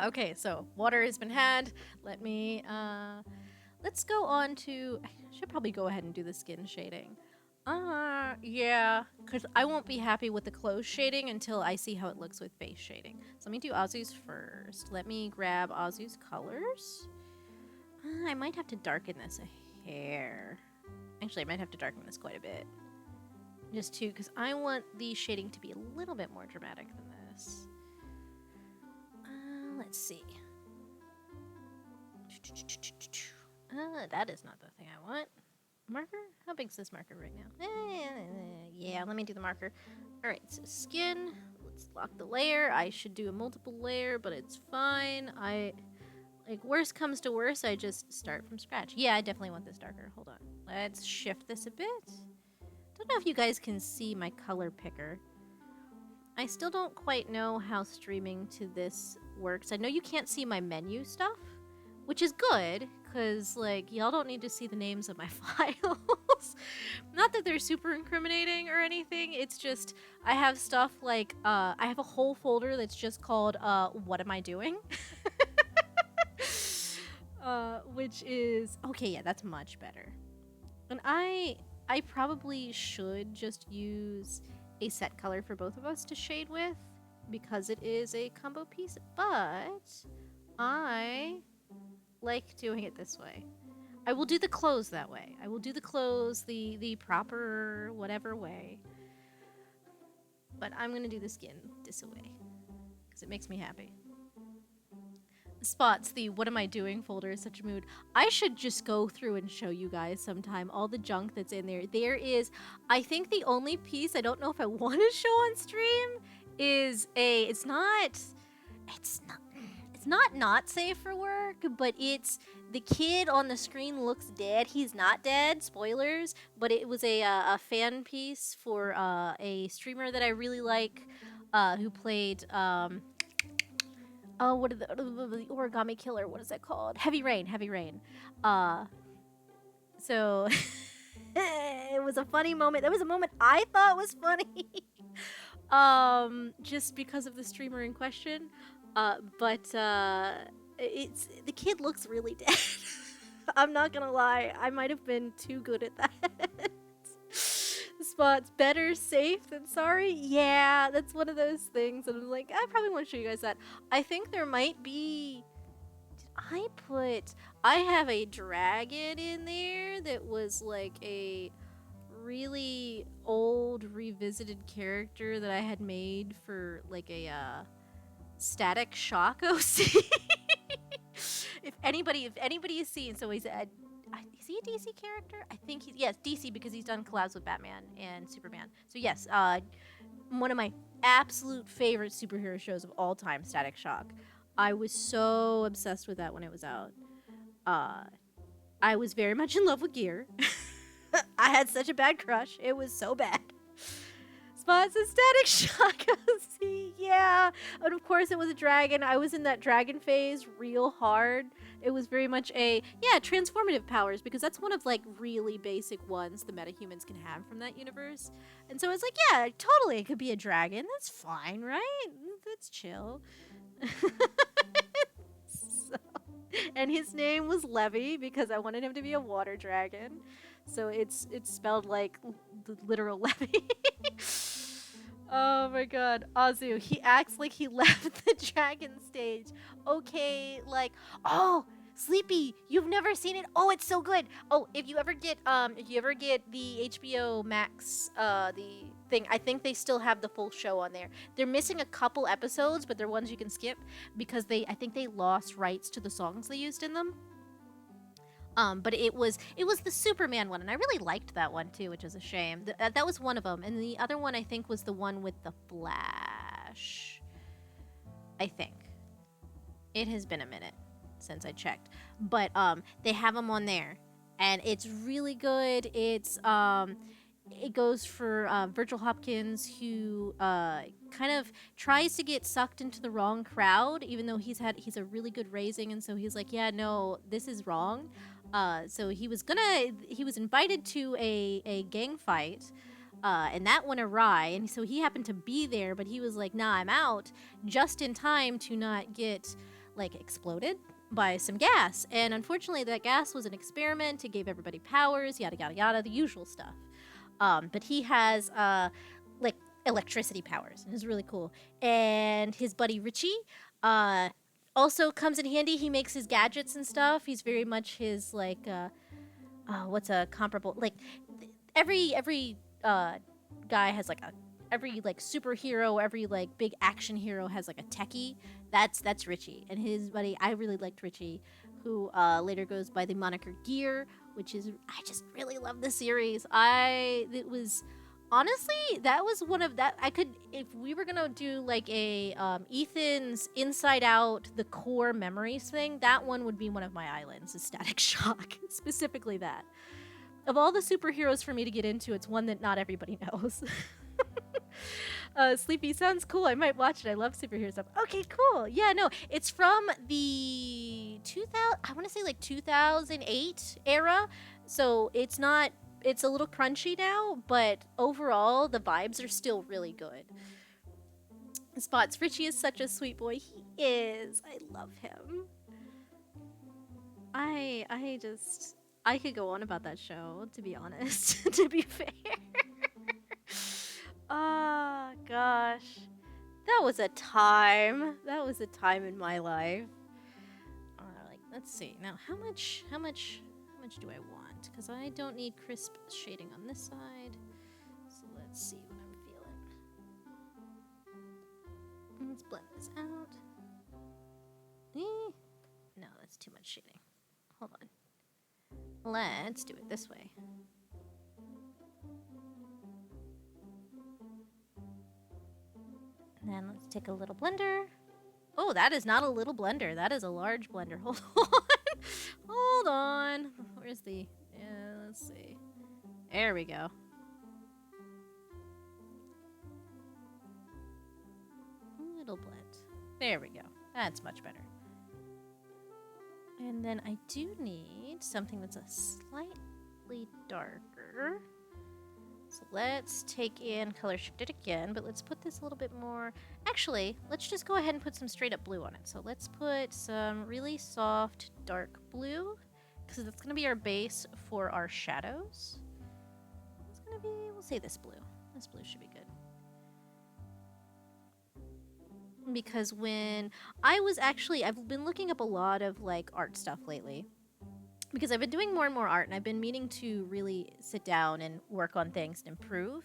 Okay, so water has been had. Let me, let's go on to... I should probably go ahead and do the skin shading. Yeah, because I won't be happy with the clothes shading until I see how it looks with face shading. So let me do Azu's first. Let me grab Azu's colors. I might have to darken this a hair. Actually, I might have to darken this quite a bit. Just too, because I want the shading to be a little bit more dramatic than this. Let's see. That is not the thing I want. Marker? How big is this marker right now? Yeah, let me do the marker. Alright, so skin. Let's lock the layer. I should do a multiple layer, but it's fine. Like, worst comes to worst, I just start from scratch. Yeah, I definitely want this darker. Hold on. Let's shift this a bit. Don't know if you guys can see my color picker. I still don't quite know how streaming to this works. I know you can't see my menu stuff, which is good, because, like, y'all don't need to see the names of my files. Not that they're super incriminating or anything, it's just, I have stuff like, I have a whole folder that's just called, What Am I Doing? Which is, okay, yeah, that's much better. And I probably should just use a set color for both of us to shade with, because it is a combo piece, but I like doing it this way. I will do the clothes that way. I will do the clothes the proper whatever way. But I'm gonna do the skin this way, because it makes me happy. Spots, the what am I doing folder is such a mood. I should just go through and show you guys sometime all the junk that's in there. There is, I think the only piece I don't know if I want to show on stream is it's not safe for work, but it's the kid on the screen looks dead. He's not dead, spoilers, but it was a fan piece for a streamer that I really like, who played oh, what are the origami killer? What is that called? Heavy Rain. So it was a funny moment. That was a moment I thought was funny, just because of the streamer in question. But it's the kid looks really dead. I'm not gonna lie. I might have been too good at that. Spots better safe than sorry. Yeah, that's one of those things. And I'm like, I probably want to show you guys that. I think there might be. I have a dragon in there that was like a really old revisited character that I had made for like a Static Shock OC. If anybody has seen, so he's is he a DC character? I think he's, yes, DC, because he's done collabs with Batman and Superman. So yes, one of my absolute favorite superhero shows of all time, Static Shock. I was so obsessed with that when it was out. I was very much in love with Gear. I had such a bad crush. It was so bad. Spots a Static Shock OC. Yeah. And of course it was a dragon. I was in that dragon phase real hard. It was very much transformative powers, because that's one of like really basic ones the metahumans can have from that universe. And so it's like, yeah, totally, it could be a dragon. That's fine, right? That's chill. And his name was Levy, because I wanted him to be a water dragon. So it's spelled like the literal Levy. Oh my god. Azu, he acts like he left the dragon stage. Okay, like, oh, Sleepy, you've never seen it? Oh, it's so good. Oh, if you ever get the HBO Max the thing, I think they still have the full show on there. They're missing a couple episodes, but they're ones you can skip, because I think they lost rights to the songs they used in them. But it was the Superman one, and I really liked that one too, which is a shame. That was one of them, and the other one I think was the one with the Flash. I think. It has been a minute since I checked, but they have them on there, and it's really good. It's it goes for Virgil Hopkins, who kind of tries to get sucked into the wrong crowd, even though he's a really good raising, and so he's like, yeah, no, this is wrong. So he was invited to a gang fight, and that went awry, and so he happened to be there, but he was like, nah, I'm out, just in time to not get like exploded by some gas. And unfortunately that gas was an experiment. It gave everybody powers, yada yada yada, the usual stuff. But he has like electricity powers, and it's really cool. And his buddy Richie uh, also comes in handy. He makes his gadgets and stuff. He's very much his like what's a comparable like every guy has like a every like superhero, every like big action hero has like a techie. That's Richie and his buddy. I really liked Richie, who later goes by the moniker Gear, which is I just really love the series. It was honestly that was one of that I could if we were gonna do like a Ethan's Inside Out the core memories thing. That one would be one of my islands. Is Static Shock specifically that. Of all the superheroes for me to get into, it's one that not everybody knows. Sleepy sounds cool. I might watch it. I love superhero stuff. Okay, cool. Yeah, no, it's from the 2000. I want to say like 2008 era. So it's not. It's a little crunchy now, but overall the vibes are still really good. Spots Richie is such a sweet boy. He is. I love him. I could go on about that show, to be honest, to be fair. Oh, gosh. That was a time. That was a time in my life. Like, let's see. Now, how much do I want? Because I don't need crisp shading on this side. So let's see what I'm feeling. Let's blend this out. No, that's too much shading. Hold on. Let's do it this way. And then let's take a little blender. Oh, that is not a little blender. That is a large blender. Hold on. Hold on. Where's the... Yeah, let's see. There we go. Little blend. There we go. That's much better. And then I do need something that's a slightly darker. So let's take in color shifted again, but let's put this a little bit more. Actually, let's just go ahead and put some straight up blue on it. So let's put some really soft dark blue, because that's going to be our base for our shadows. It's going to be, we'll say this blue. This blue should be good. Because when I was actually, I've been looking up a lot of like art stuff lately. Because I've been doing more and more art, and I've been meaning to really sit down and work on things and improve.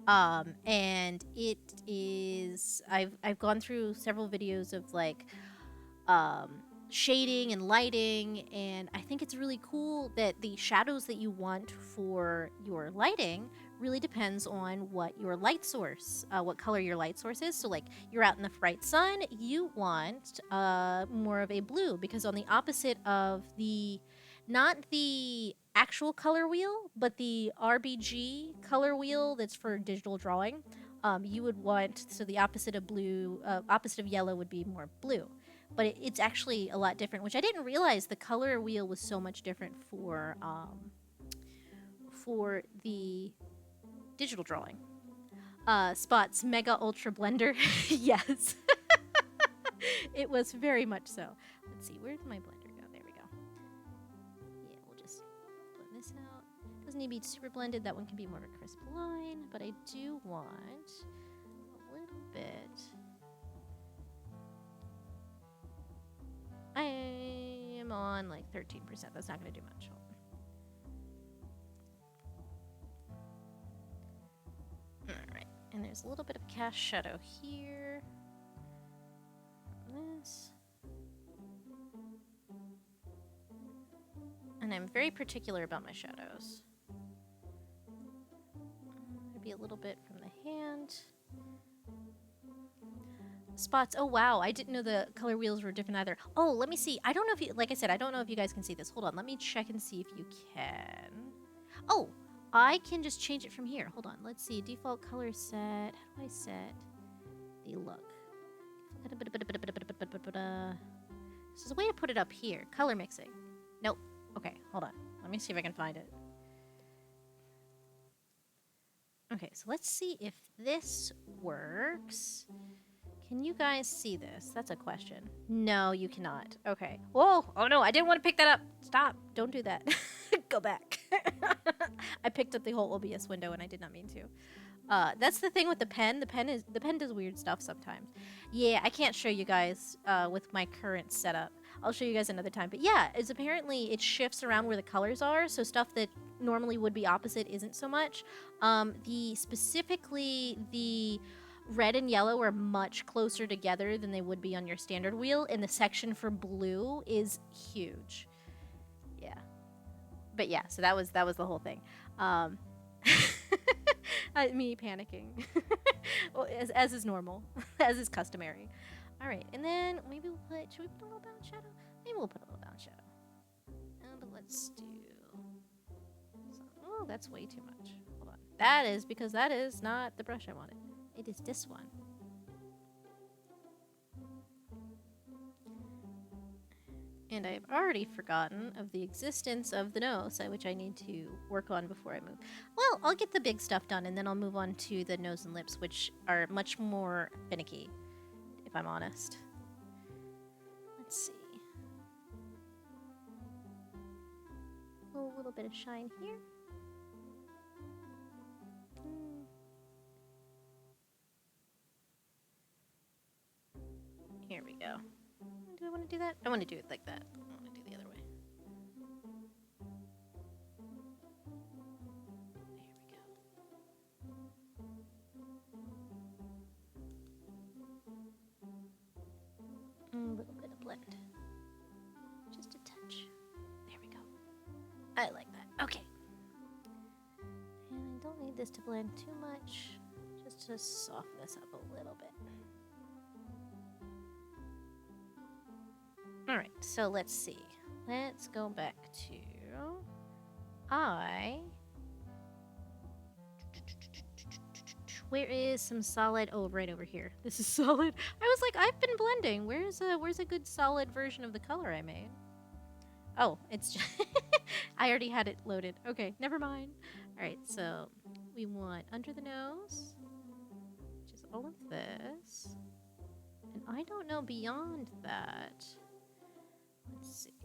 And it is, I've gone through several videos of like shading and lighting, and I think it's really cool that the shadows that you want for your lighting really depends on what your light source, what color your light source is. So like you're out in the bright sun, you want more of a blue, because on the opposite of the, not the actual color wheel, but the RBG color wheel that's for digital drawing, you would want, so the opposite of blue, opposite of yellow would be more blue. But it's actually a lot different, which I didn't realize the color wheel was so much different for the digital drawing. Spot's Mega Ultra Blender. Yes. It was very much so. Let's see, where did my blender go? There we go. Yeah, we'll just blend this out. Doesn't need to be super blended. That one can be more of a crisp line, but I do want a little bit. I am on like 13%. That's not going to do much. Alright, and there's a little bit of cast shadow here. This. And I'm very particular about my shadows. Maybe a little bit from the hand. Spots. Oh, wow. I didn't know the color wheels were different either. Oh, let me see. I don't know if you, like I said, I don't know if you guys can see this. Hold on. Let me check and see if you can. Oh, I can just change it from here. Hold on. Let's see. Default color set. How do I set the look? There's a way to put it up here. Color mixing. Nope. Okay, hold on. Let me see if I can find it. Okay, so let's see if this works. Can you guys see this? That's a question. No, you cannot. Okay. Whoa! Oh no, I didn't want to pick that up. Stop. Don't do that. Go back. I picked up the whole OBS window and I did not mean to. That's the thing with the pen. The pen does weird stuff sometimes. Yeah, I can't show you guys with my current setup. I'll show you guys another time. But yeah, it's apparently it shifts around where the colors are, so stuff that normally would be opposite isn't so much. Specifically the red and yellow are much closer together than they would be on your standard wheel, and the section for blue is huge. Yeah. But yeah, so that was the whole thing. Me panicking. Well, as is normal, as is customary. All right, and then maybe we'll put. Should we put a little bound shadow? Maybe we'll put a little bound shadow. But let's do. Oh, that's way too much. Hold on. That is because that is not the brush I wanted. It is this one. And I've already forgotten of the existence of the nose, which I need to work on before I move. Well, I'll get the big stuff done, and then I'll move on to the nose and lips, which are much more finicky, if I'm honest. Let's see. A little bit of shine here. Here we go. Do I want to do that? I want to do it like that. I want to do the other way. There we go. A little bit of blend. Just a touch. There we go. I like that. Okay. And I don't need this to blend too much. Just to soften this up a little bit. Alright, so let's see. Let's go back to... Where is some solid... Oh, right over here. This is solid. I was like, I've been blending. Where's a good solid version of the color I made? Oh, it's just... I already had it loaded. Okay, never mind. Alright, so we want under the nose, which is all of this. And I don't know beyond that... Let's see.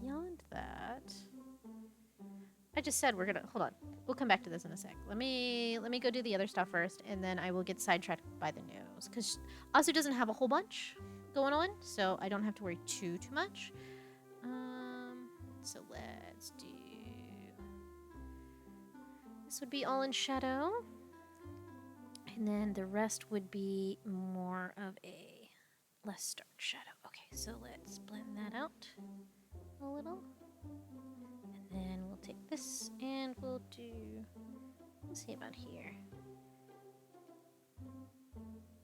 Beyond that, I just said we're gonna hold on. We'll come back to this in a sec. Let me go do the other stuff first, and then I will get sidetracked by the nose because Asu doesn't have a whole bunch going on, so I don't have to worry too much. So let's do. This would be all in shadow, and then the rest would be more of a less stark shadow. Okay, so let's blend that out a little. And then we'll take this and we'll do, let's see about here.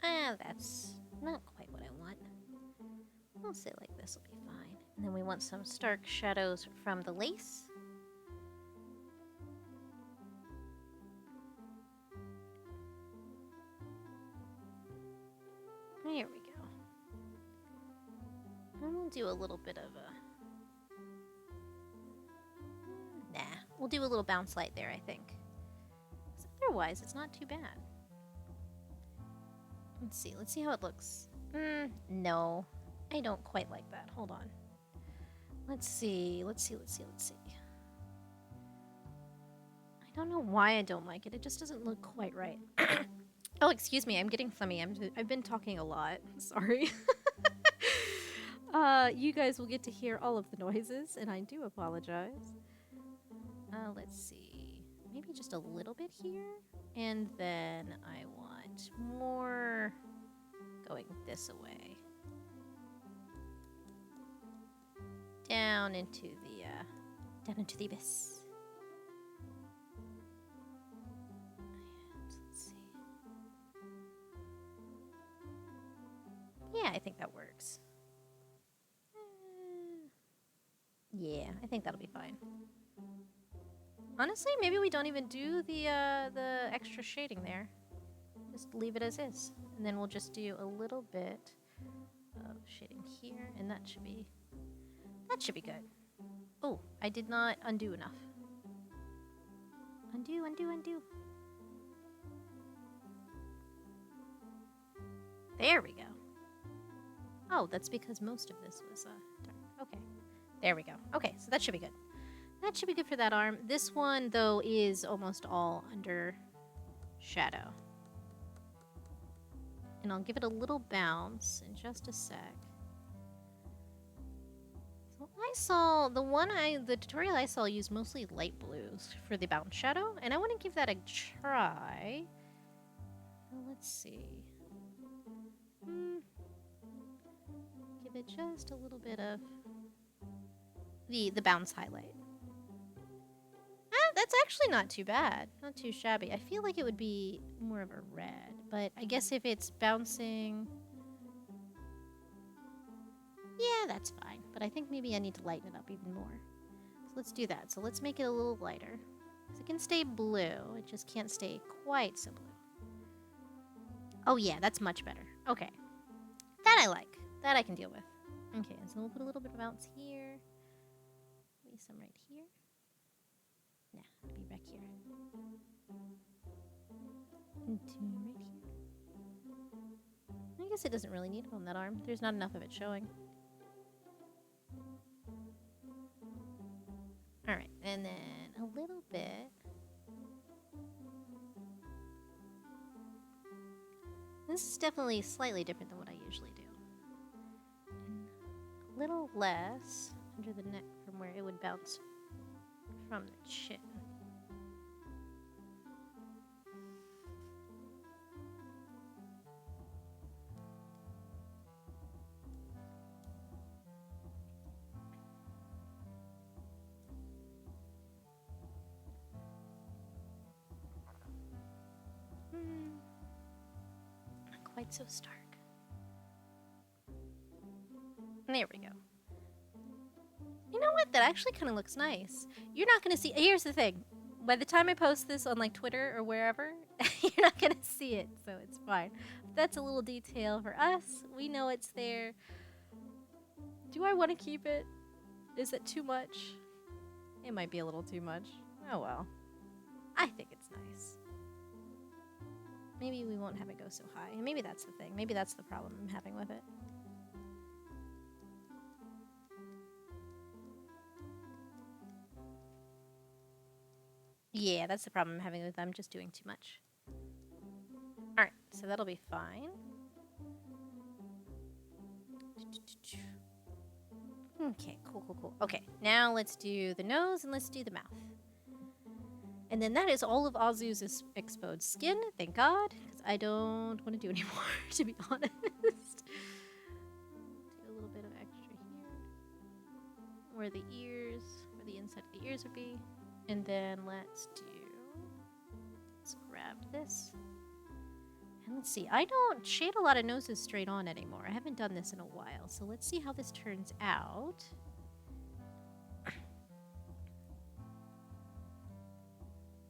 That's not quite what I want. I'll say like this will be fine. And then we want some stark shadows from the lace. There we go. And we'll do a little bit of a... Nah, we'll do a little bounce light there, I think. Otherwise, it's not too bad. Let's see how it looks. No, I don't quite like that. Hold on. Let's see. I don't know why I don't like it. It just doesn't look quite right. Oh, excuse me. I'm getting phlegmy. I've been talking a lot. Sorry. You guys will get to hear all of the noises, and I do apologize. Let's see. Maybe just a little bit here. And then I want more going this way. Down into the abyss. And let's see. Yeah, I think that works. Yeah, I think that'll be fine. Honestly, maybe we don't even do the extra shading there. Just leave it as is. And then we'll just do a little bit of shading here, and that should be good. Oh, I did not undo enough. Undo. There we go. Oh, that's because most of this was dark. Okay. There we go. Okay, so that should be good. That should be good for that arm. This one, though, is almost all under shadow. And I'll give it a little bounce in just a sec. So I saw, the tutorial I saw used mostly light blues for the bounce shadow, and I want to give that a try. Let's see. Give it just a little bit of the bounce highlight. That's actually not too bad. Not too shabby. I feel like it would be more of a red, but I guess if it's bouncing... Yeah, that's fine. But I think maybe I need to lighten it up even more. So let's do that. So let's make it a little lighter. Because it can stay blue. It just can't stay quite so blue. Oh yeah, that's much better. Okay. That I like. That I can deal with. Okay, so we'll put a little bit of bounce here. Maybe some right here. Nah, maybe back here. And two right here. I guess it doesn't really need it on that arm. There's not enough of it showing. Alright, and then a little bit. This is definitely slightly different than what I usually do. And a little less under the neck from where it would bounce from the chin. Not quite so stark. There we go. You know what? That actually kind of looks nice. You're not going to see... Here's the thing. By the time I post this on like Twitter or wherever, you're not going to see it, so it's fine. But that's a little detail for us. We know it's there. Do I want to keep it? Is it too much? It might be a little too much. Oh well. I think it's nice. Maybe we won't have it go so high. And maybe that's the thing. Maybe that's the problem I'm having with it. Yeah, that's the problem I'm having with them, just doing too much. Alright, so that'll be fine. Okay, cool. Okay, now let's do the nose and let's do the mouth. And then that is all of Azu's exposed skin, thank God, because I don't want to do any more, to be honest. Do a little bit of extra here. Where the ears, where the inside of the ears would be. And then let's grab this. And let's see, I don't shade a lot of noses straight on anymore. I haven't done this in a while, so let's see how this turns out.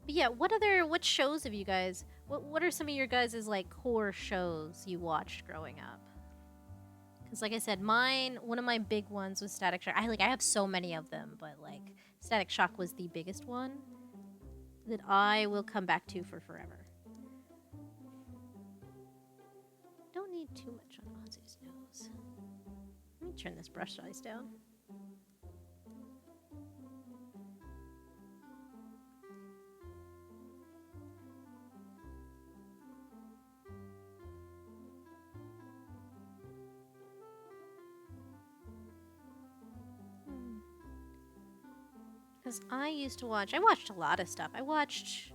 But yeah, what shows have you guys, what are some of your guys' like core shows you watched growing up? Because like I said, one of my big ones was Static Shock. I have so many of them, but like Static Shock was the biggest one that I will come back to for forever. Don't need too much on Azu's nose. Let me turn this brush size down. Because I used to watch, I watched a lot of stuff. I watched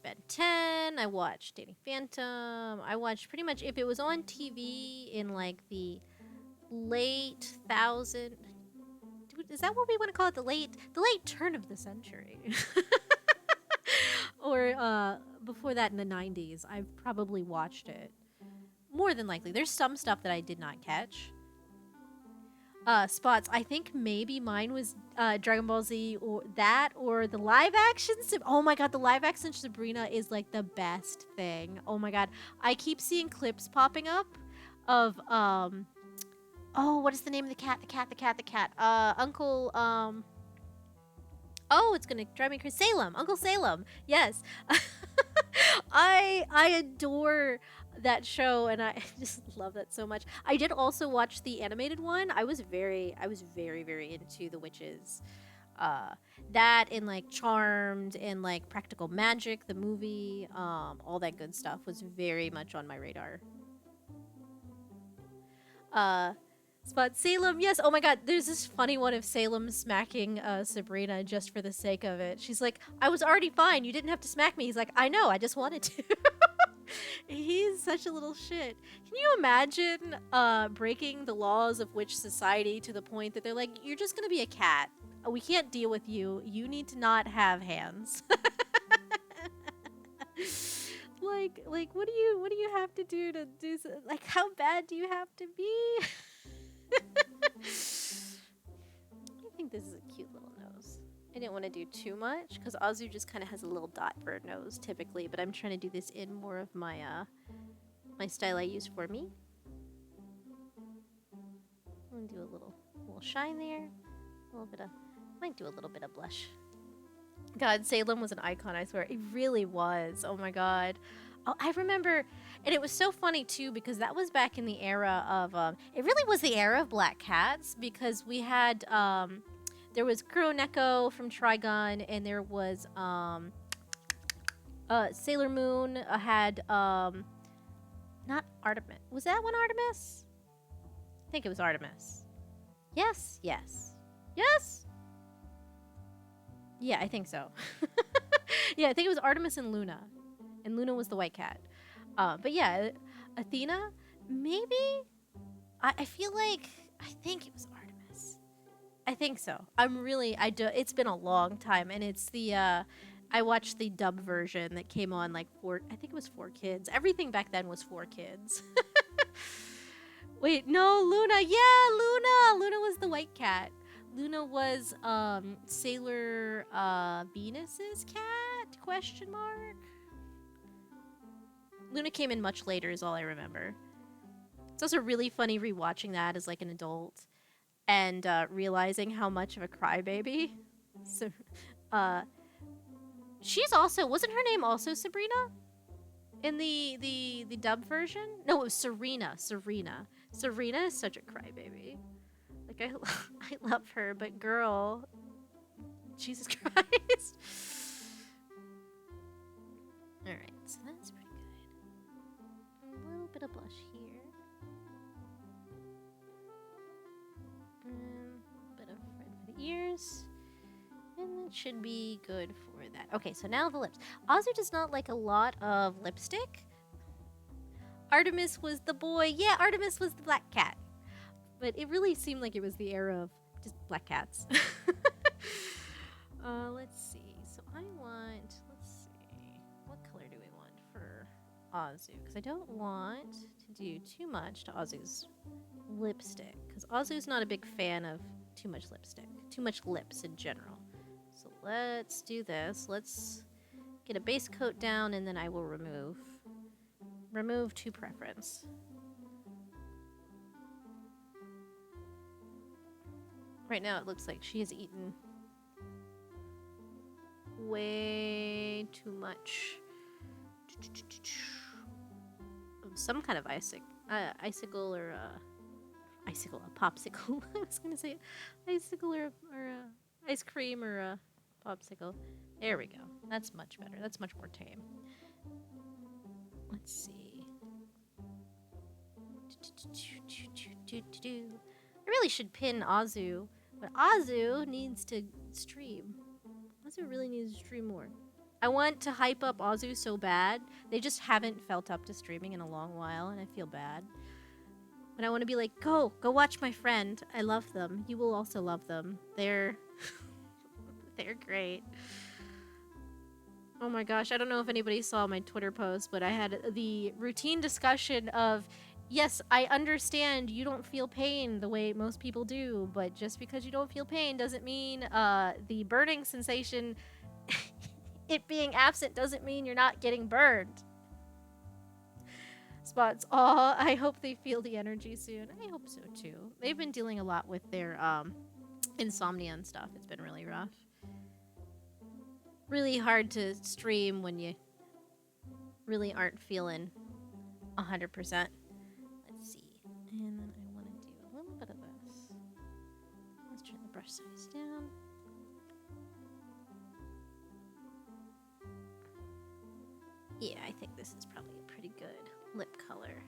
Ben 10, I watched Danny Phantom, I watched pretty much, if it was on TV in like the late is that what we want to call it? The late turn of the century. Or before that in the 90s, I've probably watched it. More than likely. There's some stuff that I did not catch. Spots. I think maybe mine was Dragon Ball Z or the live action. Oh my god, the live action Sabrina is like the best thing. Oh my god, I keep seeing clips popping up of oh, what is the name of the cat? The cat. Uncle oh, it's gonna drive me crazy. Salem, Uncle Salem. Yes, I adore that show, and I just love that so much. I did also watch the animated one. I was very into the witches That and like Charmed and like Practical Magic, the movie, all that good stuff was very much on my radar. Spot Salem, yes. Oh my god, there's this funny one of Salem smacking Sabrina just for the sake of it. She's like, I was already fine. You didn't have to smack me. He's like, I know, I just wanted to. He's such a little shit. Can you imagine breaking the laws of which society to the point that they're like, you're just gonna be a cat. We can't deal with you. You need to not have hands. like what do you have to do like how bad do you have to be? I think this is a cute little nose. I didn't want to do too much because Azu just kind of has a little dot for a nose typically, but I'm trying to do this in more of my my style I use for me. I'm gonna do a little shine there, a little bit of, might do a little bit of blush. God, Salem was an icon, I swear. It really was. Oh my god. Oh, I remember, and it was so funny too because that was back in the era of it really was the era of black cats because we had there was Kuroneko from Trigun and there was Sailor Moon had not Artemis. Was that one Artemis? I think it was Artemis. Yes. Yeah, I think so. Yeah, I think it was Artemis and Luna. And Luna was the white cat. But yeah, Athena, maybe? I feel like, I think it was Artemis. I think so. It's been a long time. And it's the, I watched the dub version that came on like I think it was 4Kids. Everything back then was 4Kids. Wait, no, Luna. Yeah, Luna. Luna was the white cat. Luna was Sailor Venus's cat? Question mark. Luna came in much later is all I remember. It's also really funny rewatching that as like an adult and realizing how much of a crybaby. So, she's also, wasn't her name also Sabrina in the dub version? No, it was Serena. Serena is such a crybaby. Like I love her, but girl, Jesus Christ. All right, so that's pretty good. A little bit of blush here. Bit of red for the ears. And that should be good for that. Okay, so now the lips. Azu does not like a lot of lipstick. Artemis was the boy. Yeah, Artemis was the black cat. But it really seemed like it was the era of just black cats. Let's see. So I want, let's see. What color do we want for Azu? Because I don't want to do too much to Azu's lipstick. Because Azu's not a big fan of too much lipstick. Too much lips in general. So let's do this. Let's get a base coat down and then I will remove to preference. Right now it looks like she has eaten way too much of some kind of icicle or a popsicle. I was gonna say icicle or ice cream or a popsicle. There we go. That's much better. That's much more tame. Let's see. I really should pin Azu, but Azu needs to stream. Azu really needs to stream more. I want to hype up Azu so bad. They just haven't felt up to streaming in a long while, and I feel bad. But I want to be like, go watch my friend. I love them. You will also love them. They're great. Oh my gosh, I don't know if anybody saw my Twitter post, but I had the routine discussion of, yes, I understand you don't feel pain the way most people do, but just because you don't feel pain doesn't mean the burning sensation, it being absent, doesn't mean you're not getting burned. Spots, aw, I hope they feel the energy soon. I hope so too. They've been dealing a lot with their insomnia and stuff. It's been really rough. Really hard to stream when you really aren't feeling 100%. Let's see. And then I want to do a little bit of this. Let's turn the brush size down. Yeah, I think this is probably a pretty good lip color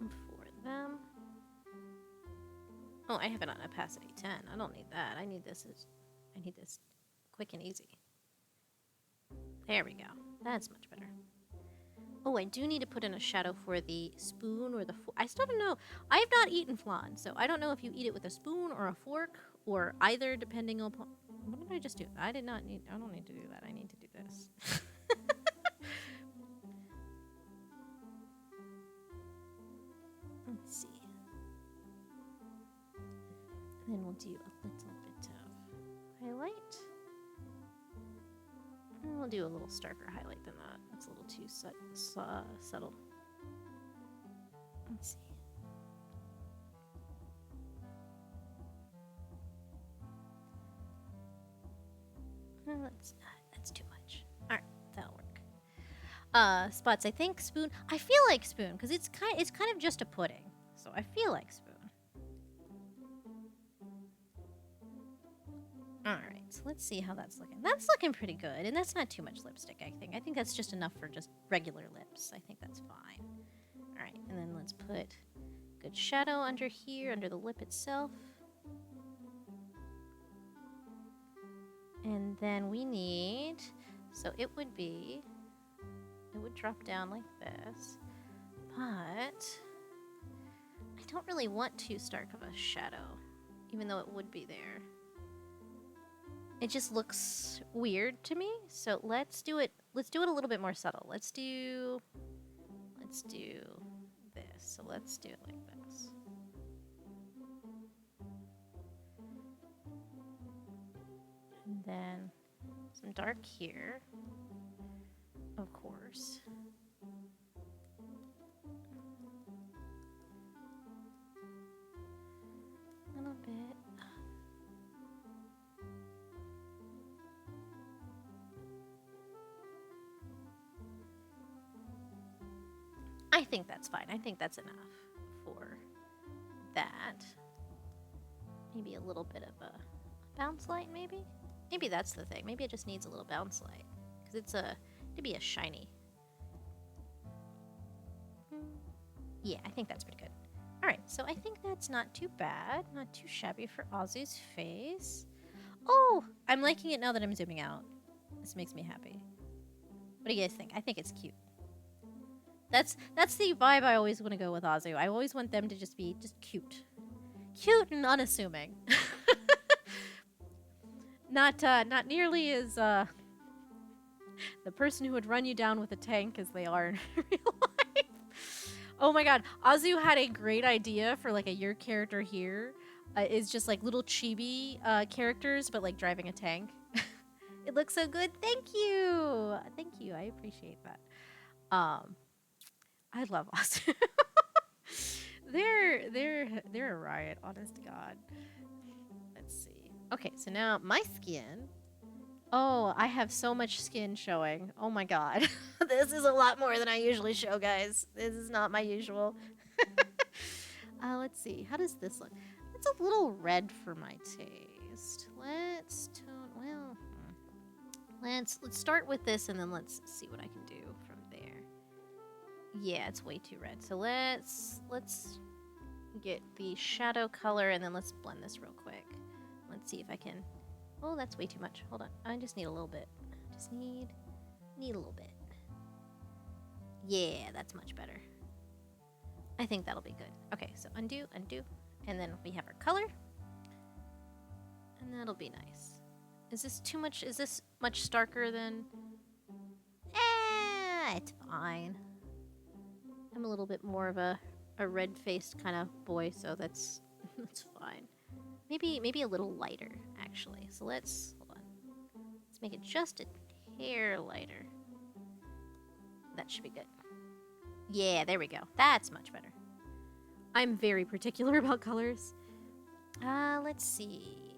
for them. Oh, I have it on opacity 10. I don't need that. I need this quick and easy. There we go. That's much better. Oh, I do need to put in a shadow for the spoon or the fork. I still don't know. I have not eaten flan, so I don't know if you eat it with a spoon or a fork or either, depending upon. What did I just do? I don't need to do that. I need to do this. Let's see. And then we'll do a little bit of highlight. And we'll do a little starker highlight than that. It's a little too subtle. Let's see. No, that's too much. All right, that'll work. Spots. I think spoon. I feel like spoon because it's kind of just a pudding. So I feel like spoon. All right, so let's see how that's looking. That's looking pretty good, and that's not too much lipstick. I think. I think that's just enough for just regular lips. I think that's fine. All right, and then let's put good shadow under here, under the lip itself. And then we need, so it would drop down like this, but I don't really want too stark of a shadow, even though it would be there. It just looks weird to me, so let's do it a little bit more subtle. Let's do this, so let's do it like this. And then some dark here, of course. A little bit. I think that's fine. I think that's enough for that. Maybe a little bit of a bounce light, maybe? Maybe that's the thing. Maybe it just needs a little bounce light. Because it's to be a shiny. Yeah, I think that's pretty good. Alright, so I think that's not too bad. Not too shabby for Azu's face. Oh! I'm liking it now that I'm zooming out. This makes me happy. What do you guys think? I think it's cute. That's the vibe I always want to go with Azu. I always want them to just be cute. Cute and unassuming. Not nearly as the person who would run you down with a tank as they are in real life. Oh my god, Azu had a great idea for like a your character here is just like little chibi characters but like driving a tank. It looks so good. Thank you. Thank you. I appreciate that. I love Azu. They're a riot, honest to God. Let's see. Okay, so now my skin. Oh, I have so much skin showing. Oh my god. This is a lot more than I usually show, guys. This is not my usual. Let's see. How does this look? It's a little red for my taste. Let's tone, well, let's start with this and then let's see what I can do from there. Yeah, it's way too red. So let's get the shadow color and then let's blend this real quick. Let's see if I can. Oh, that's way too much. Hold on. I just need a little bit. Just need a little bit. Yeah, that's much better. I think that'll be good. Okay, so undo. And then we have our color. And that'll be nice. Is this too much? Is this much starker than... it's fine. I'm a little bit more of a red-faced kind of boy, so that's fine. Maybe a little lighter, actually. So let's make it just a hair lighter. That should be good. Yeah, there we go. That's much better. I'm very particular about colors. Let's see.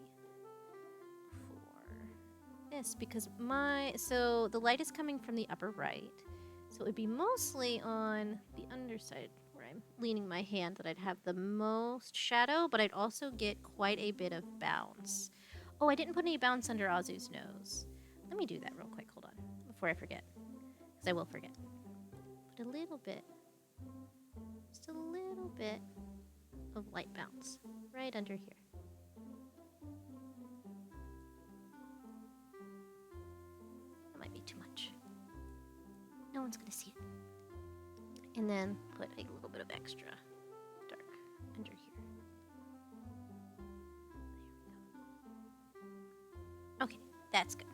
For this, because so the light is coming from the upper right. So it would be mostly on the underside where I'm leaning my hand that I'd have the most shadow, but I'd also get quite a bit of bounce. Oh, I didn't put any bounce under Azu's nose. Let me do that real quick. Hold on. before I forget. Because I will forget. Put a little bit, just a little bit of light bounce right under here. That might be too much. No one's gonna see it. And then put a little bit of extra dark under here. There we go. Okay, that's good.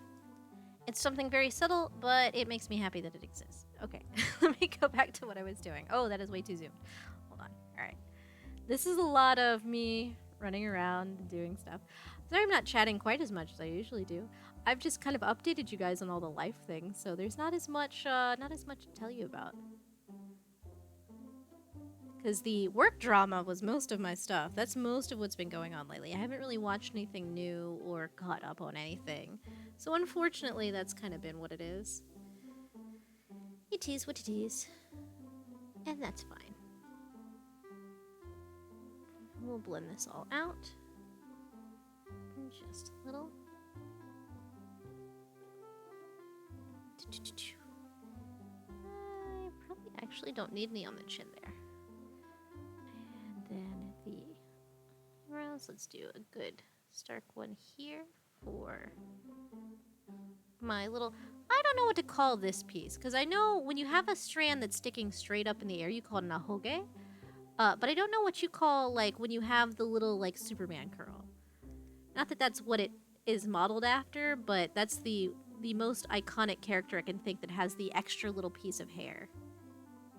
It's something very subtle, but it makes me happy that it exists. Okay, let me go back to what I was doing. Oh, that is way too zoomed. Hold on. All right. This is a lot of me running around and doing stuff. Sorry I'm not chatting quite as much as I usually do. I've just kind of updated you guys on all the life things, so there's not as much to tell you about. Because the work drama was most of my stuff. That's most of what's been going on lately. I haven't really watched anything new or caught up on anything. So unfortunately, that's kind of been what it is. It is what it is. And that's fine. We'll blend this all out. Just a little. I probably actually don't need any on the chin there. And then the eyebrows, let's do a good stark one here for my little, I don't know what to call this piece, because I know when you have a strand that's sticking straight up in the air, you call it an ahoge. But I don't know what you call, like, when you have the little, like, Superman curl. Not that that's what it is modeled after, but that's the most iconic character I can think that has the extra little piece of hair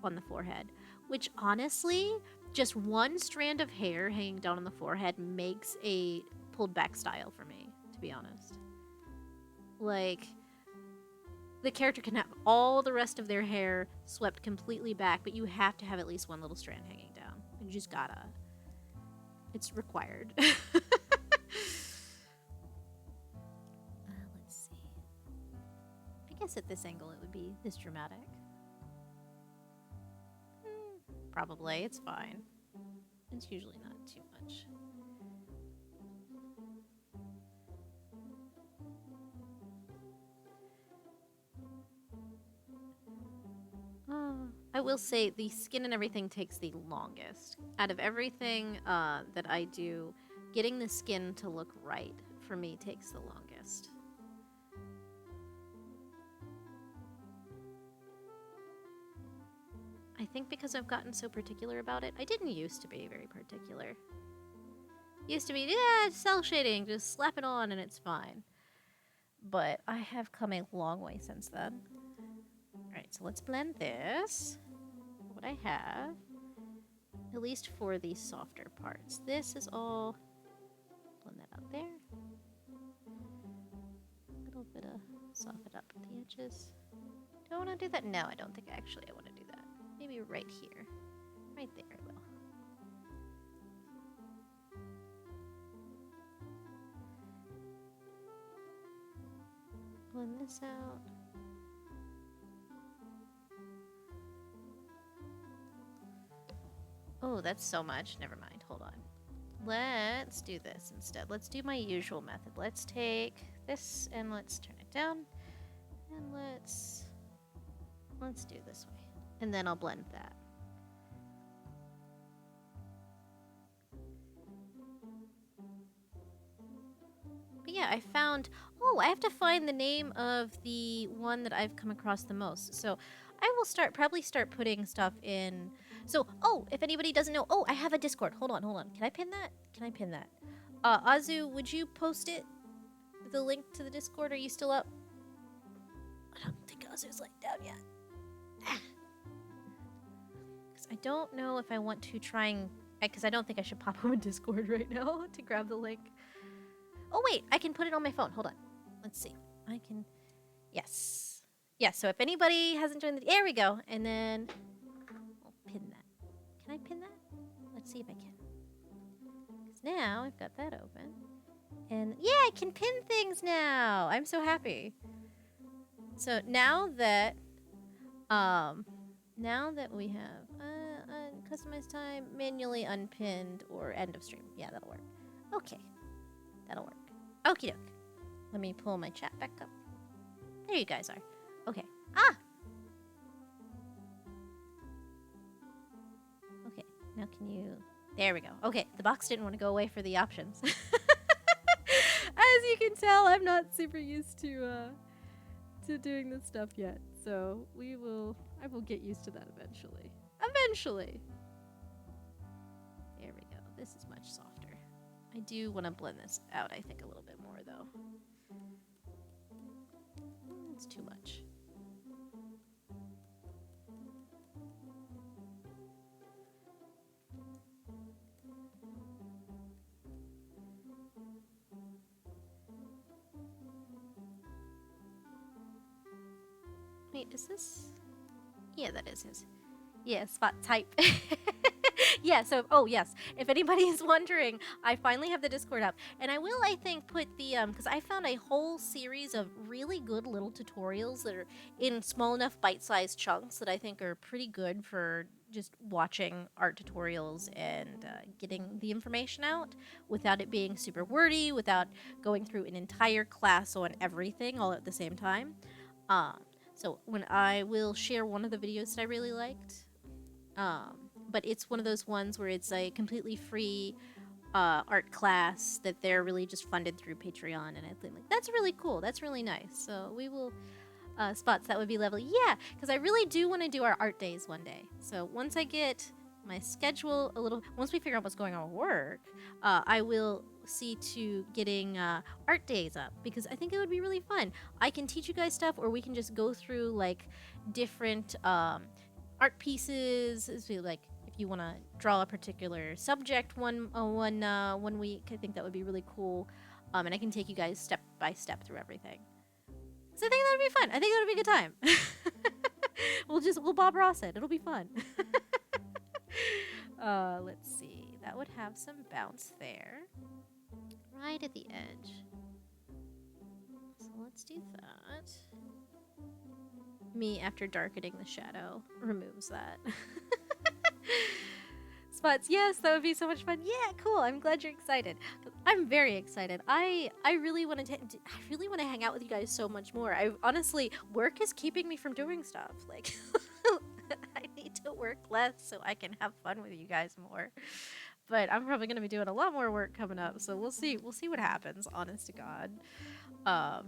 on the forehead. Which, honestly, just one strand of hair hanging down on the forehead makes a pulled back style for me, to be honest. Like, the character can have all the rest of their hair swept completely back, but you have to have at least one little strand hanging down. You just gotta. It's required. Let's see. I guess at this angle it would be this dramatic. Probably. It's fine. It's usually not too much. I will say the skin and everything takes the longest. Out of everything that I do, getting the skin to look right for me takes the longest. I think because I've gotten so particular about it. I didn't used to be very particular. Used to be, yeah, cell shading, just slap it on and it's fine. But I have come a long way since then. Alright, so let's blend this. What I have, at least for the softer parts. This is all, blend that out there. A little bit of soften up at the edges. Do I want to do that? No, I don't think actually I want to do that. Maybe right here. Right there I will. Blend this out. Oh, that's so much. Never mind. Hold on. Let's do this instead. Let's do my usual method. Let's take this and let's turn it down. And let's do this way. And then I'll blend that. But yeah, I found... Oh, I have to find the name of the one that I've come across the most. So I will probably start putting stuff in... So, oh, if anybody doesn't know... Oh, I have a Discord. Hold on. Can I pin that? Can I pin that? Azu, would you post it? The link to the Discord? Are you still up? I don't think Azu's like down yet. Because I don't know if I want to try and... Because I don't think I should pop on Discord right now to grab the link. Oh, wait. I can put it on my phone. Hold on. Let's see. I can... Yes. Yeah, so if anybody hasn't joined the... There we go. And then... Pin that. Can I pin that? Let's see if I can. Because now I've got that open. And yeah, I can pin things now. I'm so happy. So now that we have customized time, manually unpinned, or end of stream. Yeah, that'll work. Okay. That'll work. Okie doke. Let me pull my chat back up. There you guys are. Okay. Ah! Okay, now can you... There we go. Okay, the box didn't want to go away for the options. As you can tell, I'm not super used to doing this stuff yet. So I will get used to that eventually. Eventually! There we go. This is much softer. I do want to blend this out, I think, a little bit more, though. It's too much. Wait, is this? Yeah, that is his. Yeah, spot type. Yeah, so, oh yes, if anybody is wondering, I finally have the Discord up. And I will, I think, put the, because I found a whole series of really good little tutorials that are in small enough bite-sized chunks that I think are pretty good for just watching art tutorials and getting the information out without it being super wordy, without going through an entire class on everything all at the same time. So when I will share one of the videos that I really liked, but it's one of those ones where it's a completely free art class that they're really just funded through Patreon, and I think like that's really cool. That's really nice. So we will spots. That would be lovely. Yeah, because I really do want to do our art days one day. So once I get my schedule a little, once we figure out what's going on with work, I will see to getting art days up because I think it would be really fun. I can teach you guys stuff, or we can just go through like different art pieces. So, like if you want to draw a particular subject one week, I think that would be really cool. And I can take you guys step by step through everything. So I think that would be fun. I think that would be a good time. We'll Bob Ross it. It'll be fun. Let's see. That would have some bounce there. Right at the edge. So let's do that. Me, after darkening the shadow, removes that. Spots, yes, that would be so much fun. Yeah, cool. I'm glad you're excited. I'm very excited. I really want to hang out with you guys so much more. I honestly, work is keeping me from doing stuff. Like I need to work less so I can have fun with you guys more. But I'm probably going to be doing a lot more work coming up, so we'll see. We'll see what happens, honest to God. I've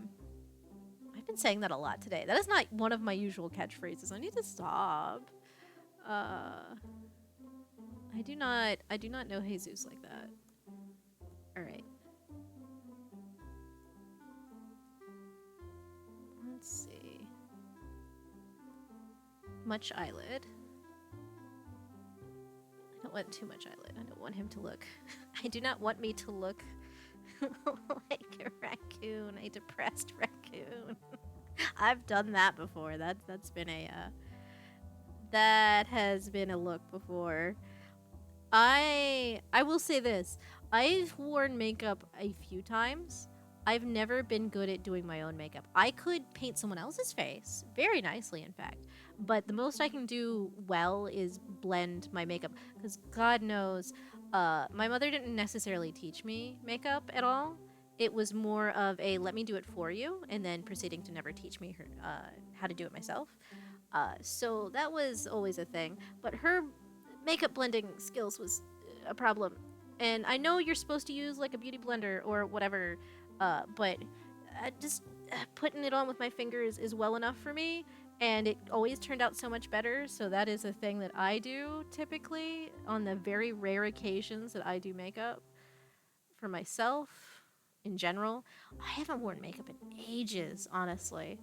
been saying that a lot today. That is not one of my usual catchphrases. I need to stop. I do not know Jesus like that. All right. Let's see. Much eyelid. I don't want too much eyelid. I don't want him to look. I do not want me to look like a raccoon, a depressed raccoon. I've done that before. That's been a that has been a look before. I will say this. I've worn makeup a few times. I've never been good at doing my own makeup. I could paint someone else's face, very nicely in fact, but the most I can do well is blend my makeup, because God knows, my mother didn't necessarily teach me makeup at all. It was more of a let me do it for you, and then proceeding to never teach me how to do it myself. So that was always a thing, but her makeup blending skills was a problem. And I know you're supposed to use like a beauty blender or whatever, but just putting it on with my fingers is well enough for me, and it always turned out so much better. So that is a thing that I do typically on the very rare occasions that I do makeup for myself in general. I haven't worn makeup in ages, honestly.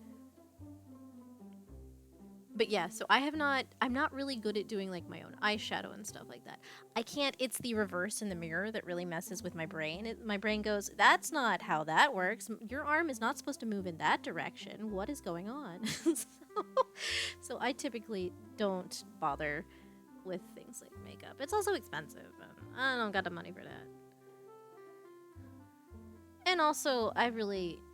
But yeah, so I'm not really good at doing like my own eyeshadow and stuff like that. I can't, it's the reverse in the mirror that really messes with my brain. My brain goes, that's not how that works. Your arm is not supposed to move in that direction. What is going on? So I typically don't bother with things like makeup. It's also expensive, and I don't got the money for that. And also, I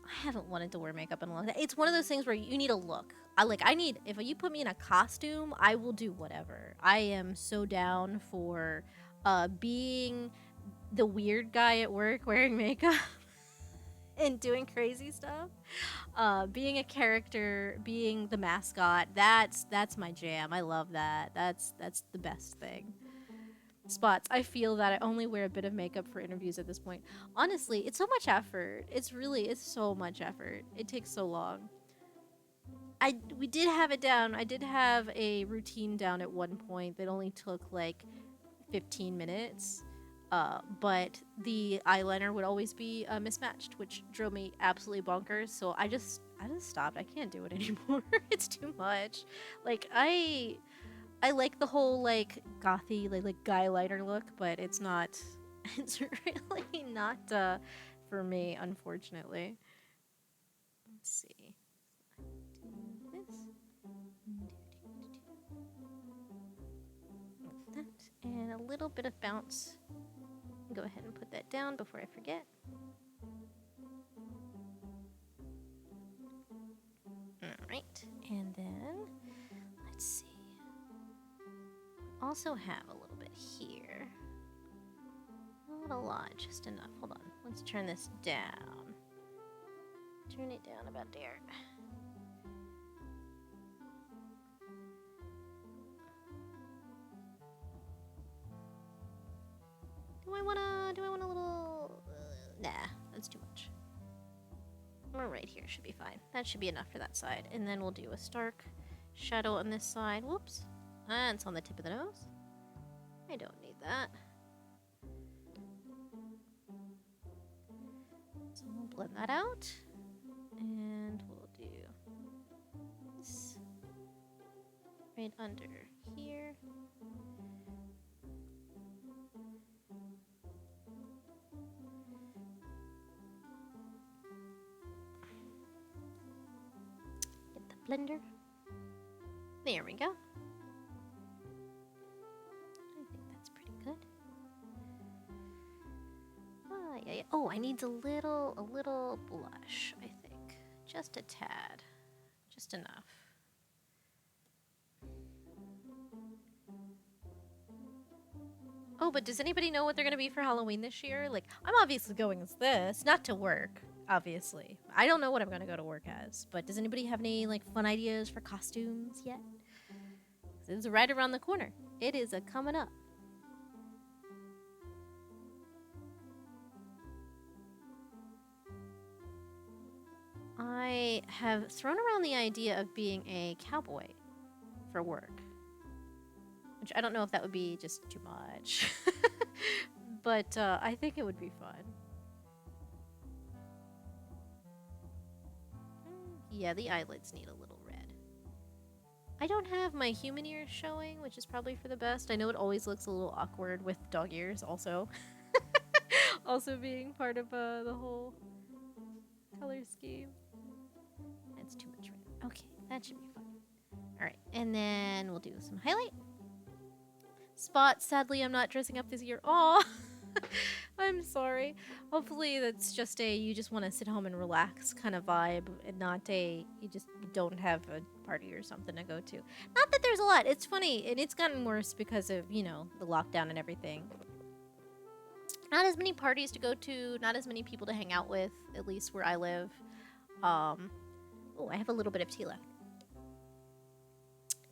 haven't wanted to wear makeup in a long time. It's one of those things where you need a look. If you put me in a costume, I will do whatever. I am so down for being the weird guy at work wearing makeup. and doing crazy stuff. Being a character, being the mascot, that's my jam. I love that. That's the best thing. Spots. I feel that I only wear a bit of makeup for interviews at this point. Honestly, it's so much effort. It's so much effort. It takes so long. We did have it down. I did have a routine down at one point that only took like 15 minutes. But the eyeliner would always be mismatched, which drove me absolutely bonkers. So I just stopped. I can't do it anymore. It's too much. Like I like the whole like gothy like guy liner look, but it's not. It's really not for me, unfortunately. Let's see. Do this. That and a little bit of bounce. Go ahead and put that down before I forget. Alright, and then let's see. Also have a little bit here. Not a lot, just enough. Hold on. Let's turn this down. Turn it down about there. Do I want a little... nah, that's too much. We're right here, should be fine. That should be enough for that side. And then we'll do a stark shadow on this side. Whoops. And it's on the tip of the nose. I don't need that. So we'll blend that out. And we'll do this right under here. Get the blender. There we go. I think that's pretty good. Yeah. Oh, I need a little blush, I think. Just a tad. Just enough. Oh, but does anybody know what they're going to be for Halloween this year? Like, I'm obviously going as this, not to work, obviously. I don't know what I'm going to go to work as, but does anybody have any, like, fun ideas for costumes yet? It's right around the corner. It is coming up. I have thrown around the idea of being a cowboy for work. Which I don't know if that would be just too much. But I think it would be fun. Yeah, the eyelids need a little red. I don't have my human ears showing, which is probably for the best. I know it always looks a little awkward with dog ears also. Also being part of the whole color scheme. That's too much red. Okay, that should be fun. Alright, and then we'll do some highlight. Spot, sadly, I'm not dressing up this year. Aw, I'm sorry. Hopefully that's just a you just want to sit home and relax kind of vibe and not a you don't have a party or something to go to. Not that there's a lot. It's funny, and it's gotten worse because of, you know, the lockdown and everything. Not as many parties to go to, not as many people to hang out with, at least where I live. Oh, I have a little bit of tea left.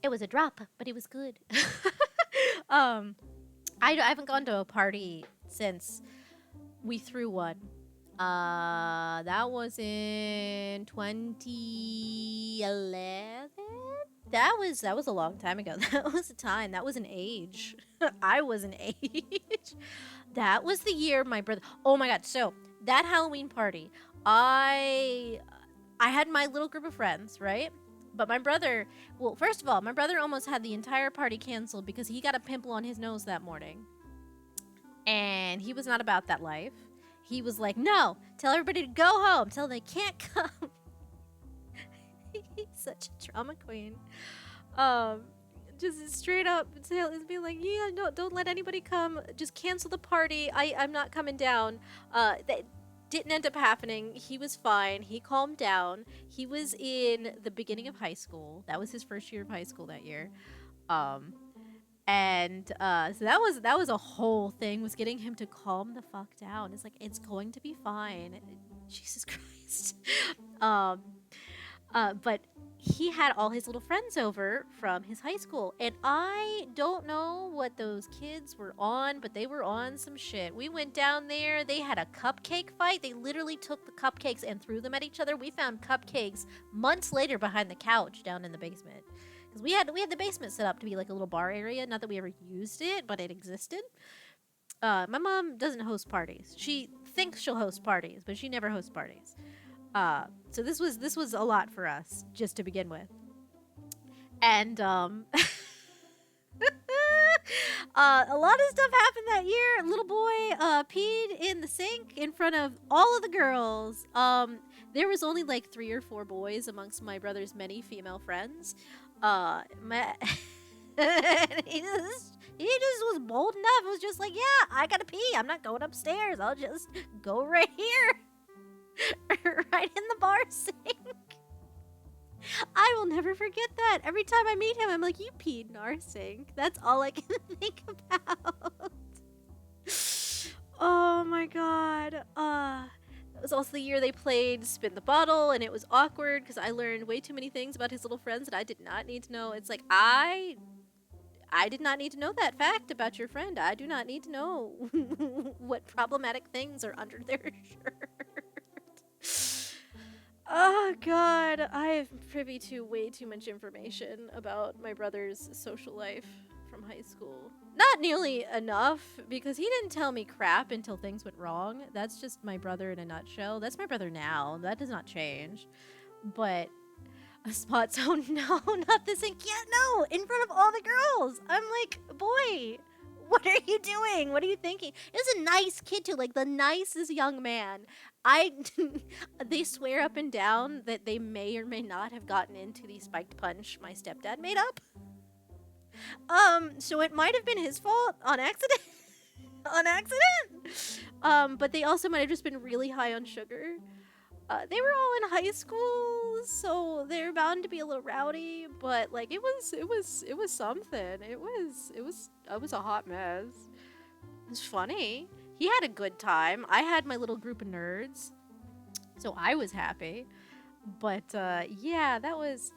It was a drop, but it was good. I haven't gone to a party since we threw one. That was in 2011. That was a long time ago. That was a time. That was an age. I was an age. That was the year my brother. Oh my god! So that Halloween party, I had my little group of friends, right? But my brother, well, first of all, my brother almost had the entire party canceled because he got a pimple on his nose that morning. And he was not about that life. He was like, no, tell everybody to go home. Tell them they can't come. He's such a drama queen. Just straight up being like, yeah, no, don't let anybody come. Just cancel the party. I'm not coming down. That didn't end up happening. He was fine. He calmed down. He was in the beginning of high school. That was his first year of high school that year. So that was a whole thing, was getting him to calm the fuck down. It's like, it's going to be fine. Jesus Christ. um, but he had all his little friends over from his high school, and I don't know what those kids were on, but they were on some shit. We went down there. They had a cupcake fight. They literally took the cupcakes and threw them at each other. We found cupcakes months later behind the couch down in the basement, because we had the basement set up to be like a little bar area. Not that we ever used it, but it existed. My mom doesn't host parties. She thinks she'll host parties, but she never hosts parties. So this was a lot for us just to begin with. And a lot of stuff happened that year. Little boy peed in the sink in front of all of the girls. There was only like 3 or 4 boys amongst my brother's many female friends. My he just was bold enough. It was just like, yeah, I gotta pee. I'm not going upstairs. I'll just go right here. Right in the bar sink. I will never forget that. Every time I meet him, I'm like, you peed in our sink. That's all I can think about. Oh my god. That was also the year they played Spin the Bottle, and it was awkward because I learned way too many things about his little friends that I did not need to know. It's like, I did not need to know that fact about your friend. I do not need to know what problematic things are under their shirt. Oh god, I am privy to way too much information about my brother's social life from high school. Not nearly enough, because he didn't tell me crap until things went wrong. That's just my brother in a nutshell. That's my brother now. That does not change. But a spot zone, no, not this ink. Yeah, no, in front of all the girls. I'm like, boy, what are you doing? What are you thinking? It was a nice kid too, like the nicest young man. They swear up and down that they may or may not have gotten into the spiked punch my stepdad made up. So it might have been his fault on accident. On accident. But they also might have just been really high on sugar. They were all in high school, so they're bound to be a little rowdy, but like it was something. It was a hot mess. It was funny. He had a good time. I had my little group of nerds, so I was happy. But yeah, that was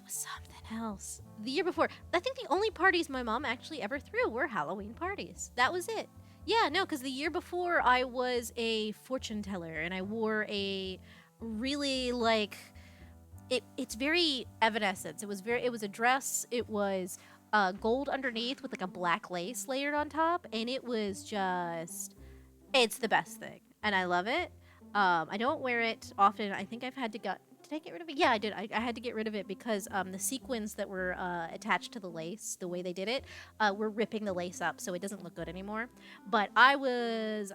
something else. The year before, I think the only parties my mom actually ever threw were Halloween parties. That was it. Yeah, no, because the year before I was a fortune teller, and I wore a really like it's very Evanescence. It was a dress. It was gold underneath with like a black lace layered on top, and it was just it's the best thing, and I love it. I don't wear it often. I think I've had to did I get rid of it? Yeah, I did. I had to get rid of it because the sequins that were attached to the lace, the way they did it, were ripping the lace up, so it doesn't look good anymore. But I was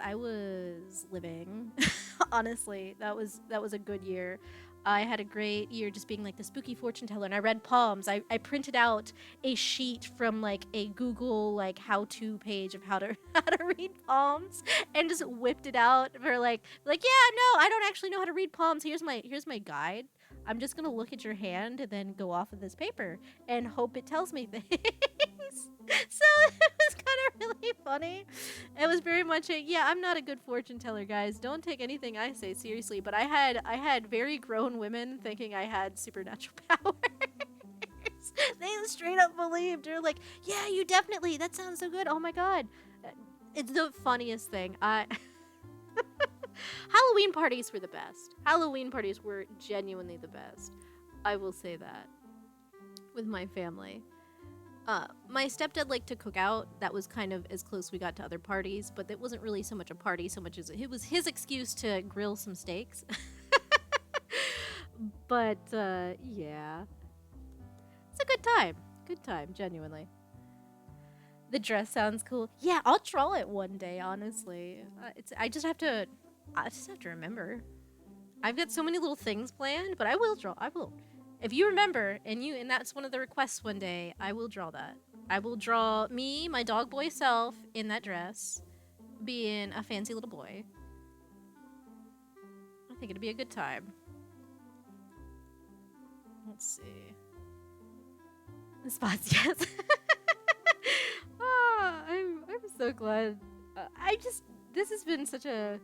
living. Honestly, that was a good year. I had a great year just being like the spooky fortune teller, and I read palms. I printed out a sheet from like a Google like how-to page of how to read palms, and just whipped it out for like yeah, no, I don't actually know how to read palms. Here's my guide. I'm just gonna look at your hand and then go off of this paper and hope it tells me things. So it was kind of really funny. It was very much yeah, I'm not a good fortune teller, guys. Don't take anything I say seriously, but I had very grown women thinking I had supernatural powers. They straight up believed. They're like, yeah, you definitely, that sounds so good. Oh my god. It's the funniest thing. Halloween parties were the best. Halloween parties were genuinely the best. I will say that. With my family. My stepdad liked to cook out. That was kind of as close we got to other parties, but it wasn't really so much a party so much as it was his excuse to grill some steaks. But, yeah. It's a good time. Good time, genuinely. The dress sounds cool. Yeah, I'll draw it one day, honestly. I just have to remember. I've got so many little things planned, but I will draw. I will. If you remember, and that's one of the requests one day, I will draw that. I will draw me, my dog boy self, in that dress, being a fancy little boy. I think it'd be a good time. Let's see. The spots, yes. I'm so glad. This has been such a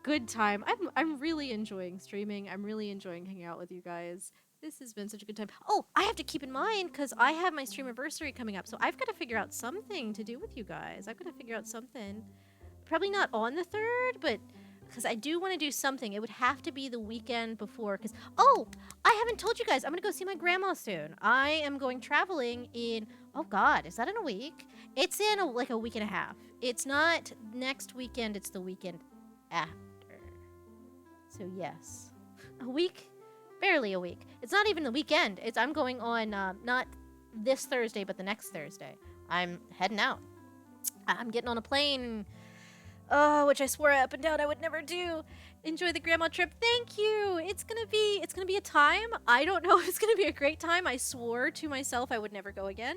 good time. I'm really enjoying streaming. I'm really enjoying hanging out with you guys. This has been such a good time. Oh, I have to keep in mind because I have my stream anniversary coming up, so I've got to figure out something to do with you guys. I've got to figure out something. Probably not on the 3rd, but because I do want to do something. It would have to be the weekend before. Because oh, I haven't told you guys. I'm gonna go see my grandma soon. I am going traveling in. Oh God, is that in a week? It's in like a week and a half. It's not next weekend. It's the weekend after. So yes, a week, barely a week. It's not even the weekend. I'm going on not this Thursday, but the next Thursday. I'm heading out. I'm getting on a plane. Which I swore up and down I would never do. Enjoy the grandma trip. Thank you. It's gonna be a time. I don't know if it's gonna be a great time. I swore to myself I would never go again.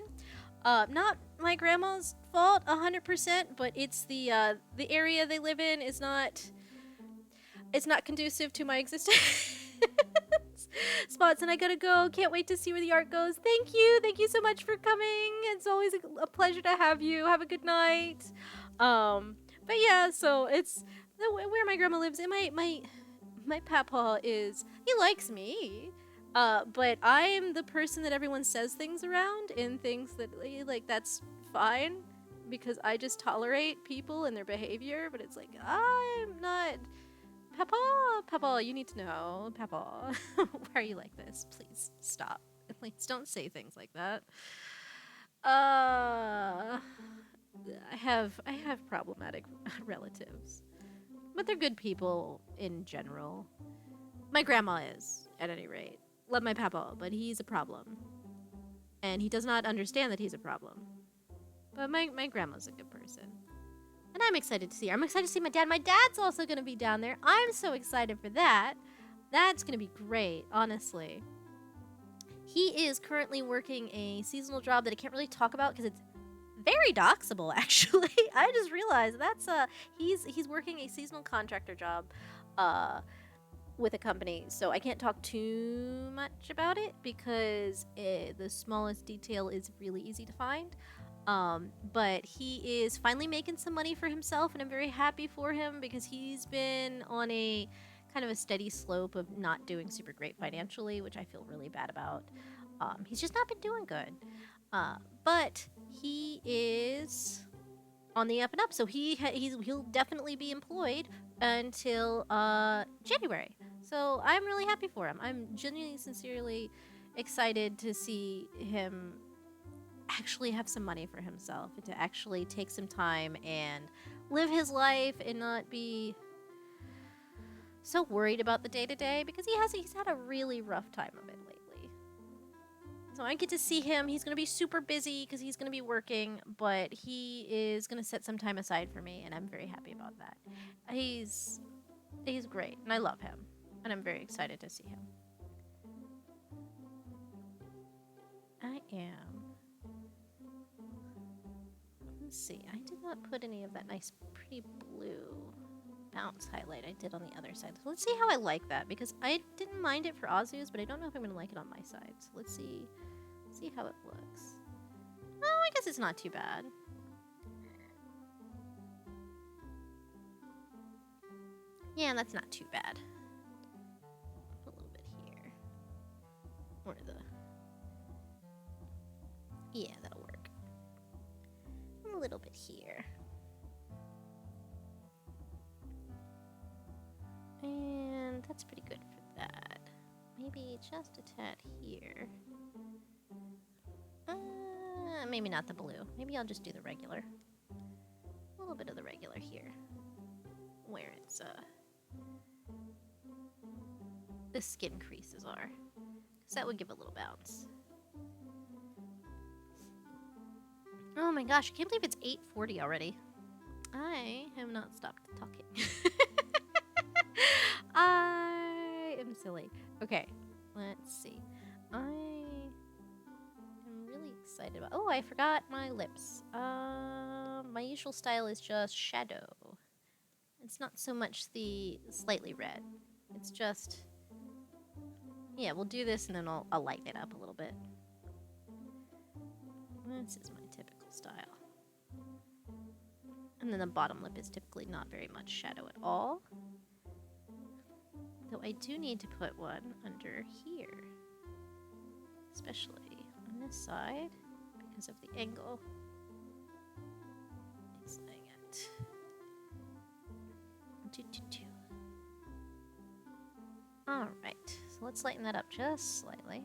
Not my grandma's fault 100%, but it's the area they live in is not. It's not conducive to my existence. Spots, and I gotta go. Can't wait to see where the art goes. Thank you. Thank you so much for coming. It's always a pleasure to have you. Have a good night. But yeah, so it's where my grandma lives. And my papa he likes me. But I am the person that everyone says things around and thinks that like that's fine because I just tolerate people and their behavior. But it's like I'm not. Papa, you need to know. Papa, why are you like this? Please stop. Please don't say things like that. I have problematic relatives, but they're good people in general. My grandma is, at any rate. Love my papa, but he's a problem, and he does not understand that he's a problem. But my grandma's a good person. And I'm excited to see her. I'm excited to see my dad. My dad's also going to be down there. I'm so excited for that. That's going to be great, honestly. He is currently working a seasonal job that I can't really talk about because it's very doxable, actually. I just realized that's he's working a seasonal contractor job with a company, so I can't talk too much about it because the smallest detail is really easy to find. But he is finally making some money for himself, and I'm very happy for him because he's been on a kind of a steady slope of not doing super great financially, which I feel really bad about. He's just not been doing good. But he is on the up and up, so he'll definitely be employed until January. So I'm really happy for him. I'm genuinely, sincerely excited to see him actually have some money for himself and to actually take some time and live his life and not be so worried about the day-to-day because he's had a really rough time of it lately. So I get to see him. He's going to be super busy because he's going to be working, but he is going to set some time aside for me, and I'm very happy about that. He's great, and I love him, and I'm very excited to see him. I am. Let's see, I did not put any of that nice pretty blue bounce highlight I did on the other side. So let's see how I like that, because I didn't mind it for Azu's, but I don't know if I'm going to like it on my side. So let's see how it looks. Oh, I guess it's not too bad. Yeah, that's not too bad. Put a little bit here. Or yeah, that'll work. A little bit here. And that's pretty good for that. Maybe just a tad here. Maybe not the blue. Maybe I'll just do the regular. A little bit of the regular here. Where it's, the skin creases are. Because that would give a little bounce. Oh my gosh, I can't believe it's 8:40 already. I have not stopped talking. I am silly. Okay, let's see. I am really excited about... Oh, I forgot my lips. My usual style is just shadow. It's not so much the slightly red. It's just... Yeah, we'll do this and then I'll lighten it up a little bit. This is my typical style. And then the bottom lip is typically not very much shadow at all. Though I do need to put one under here. Especially on this side because of the angle. It's like it. Alright, so let's lighten that up just slightly.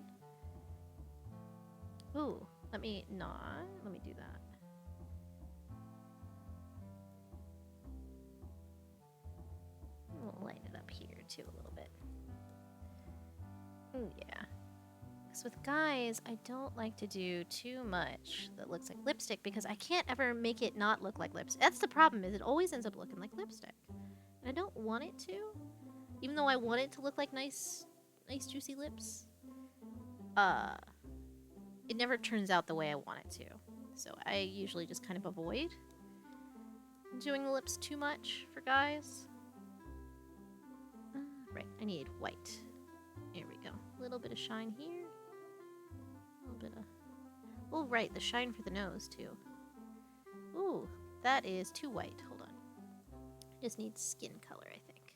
Ooh, let me do that. We'll lighten it up here too a little bit. Ooh, yeah. Because with guys, I don't like to do too much that looks like lipstick because I can't ever make it not look like lipstick. That's the problem, is it always ends up looking like lipstick. And I don't want it to. Even though I want it to look like nice juicy lips. It never turns out the way I want it to. So I usually just kind of avoid doing the lips too much for guys. Right, I need white. There we go. A little bit of shine here. A little bit of... Oh, right, the shine for the nose, too. Ooh, that is too white. Hold on. I just need skin color, I think.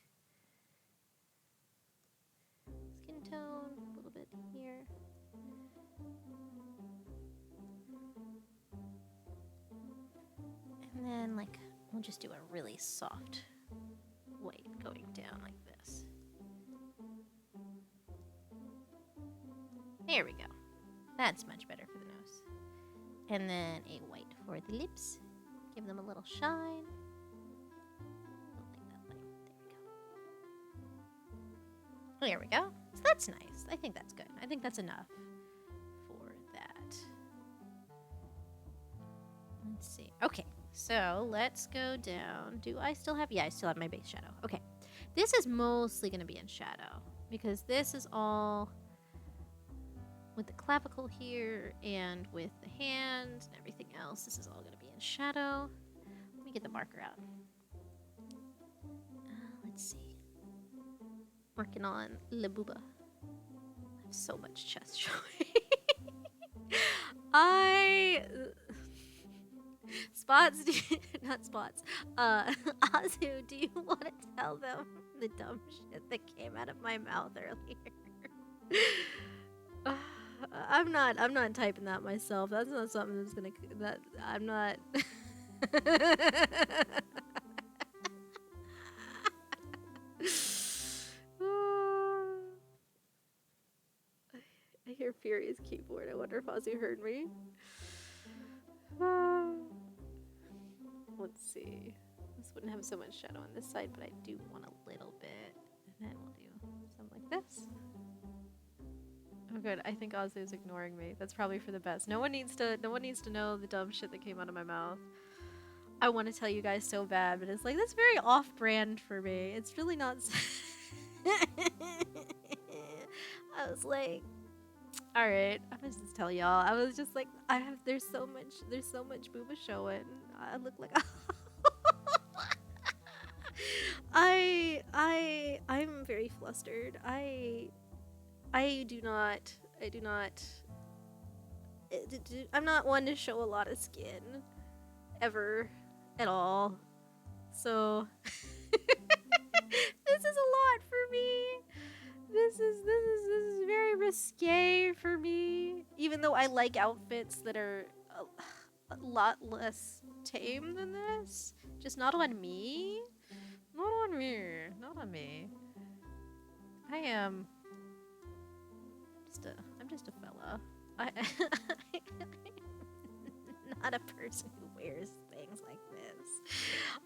Skin tone, a little bit here. And then, like, we'll just do a really soft white going down like this. There we go. That's much better for the nose. And then a white for the lips. Give them a little shine. Like that light. There we go. So that's nice. I think that's good. I think that's enough for that. Let's see. Okay. So let's go down. Do I still have... Yeah, I still have my base shadow. Okay. This is mostly going to be in shadow because this is all with the clavicle here and with the hand and everything else. This is all going to be in shadow. Let me get the marker out. Let's see. Working on La Booba. I have so much chest showing. Spots, not Spots. Azu, do you want to tell them the dumb shit that came out of my mouth earlier? I'm not typing that myself. That's not something that's gonna. That I'm not. I hear Furious keyboard. I wonder if Azu heard me. Let's see. This wouldn't have so much shadow on this side, but I do want a little bit. And then we'll do something like this. Oh good, I think Azu is ignoring me. That's probably for the best. No one needs to know the dumb shit that came out of my mouth. I want to tell you guys so bad, but it's like, that's very off-brand for me. It's really not... I was like... Alright, I'm gonna just tell y'all. I was just like, there's so much booba showing. I look like I'm very flustered. I'm not one to show a lot of skin. Ever. At all. So this is a lot for me. This is very risque for me. Even though I like outfits that are a lot less tame than this. Just not on me. Not on me. Not on me. I'm just a fella. I'm not a person who wears things like this.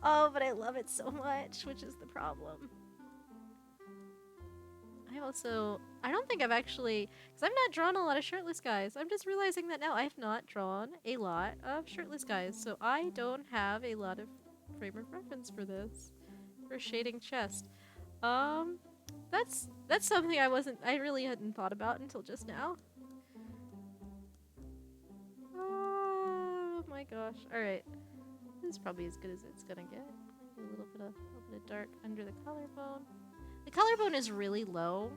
Oh, but I love it so much, which is the problem. I don't think I've actually, because I've not drawn a lot of shirtless guys. I'm just realizing that now I've not drawn a lot of shirtless guys, so I don't have a lot of frame of reference for this, for shading chest. That's something I really hadn't thought about until just now. Oh my gosh! All right, this is probably as good as it's gonna get. A little bit of dark under the collarbone. The collarbone is really low,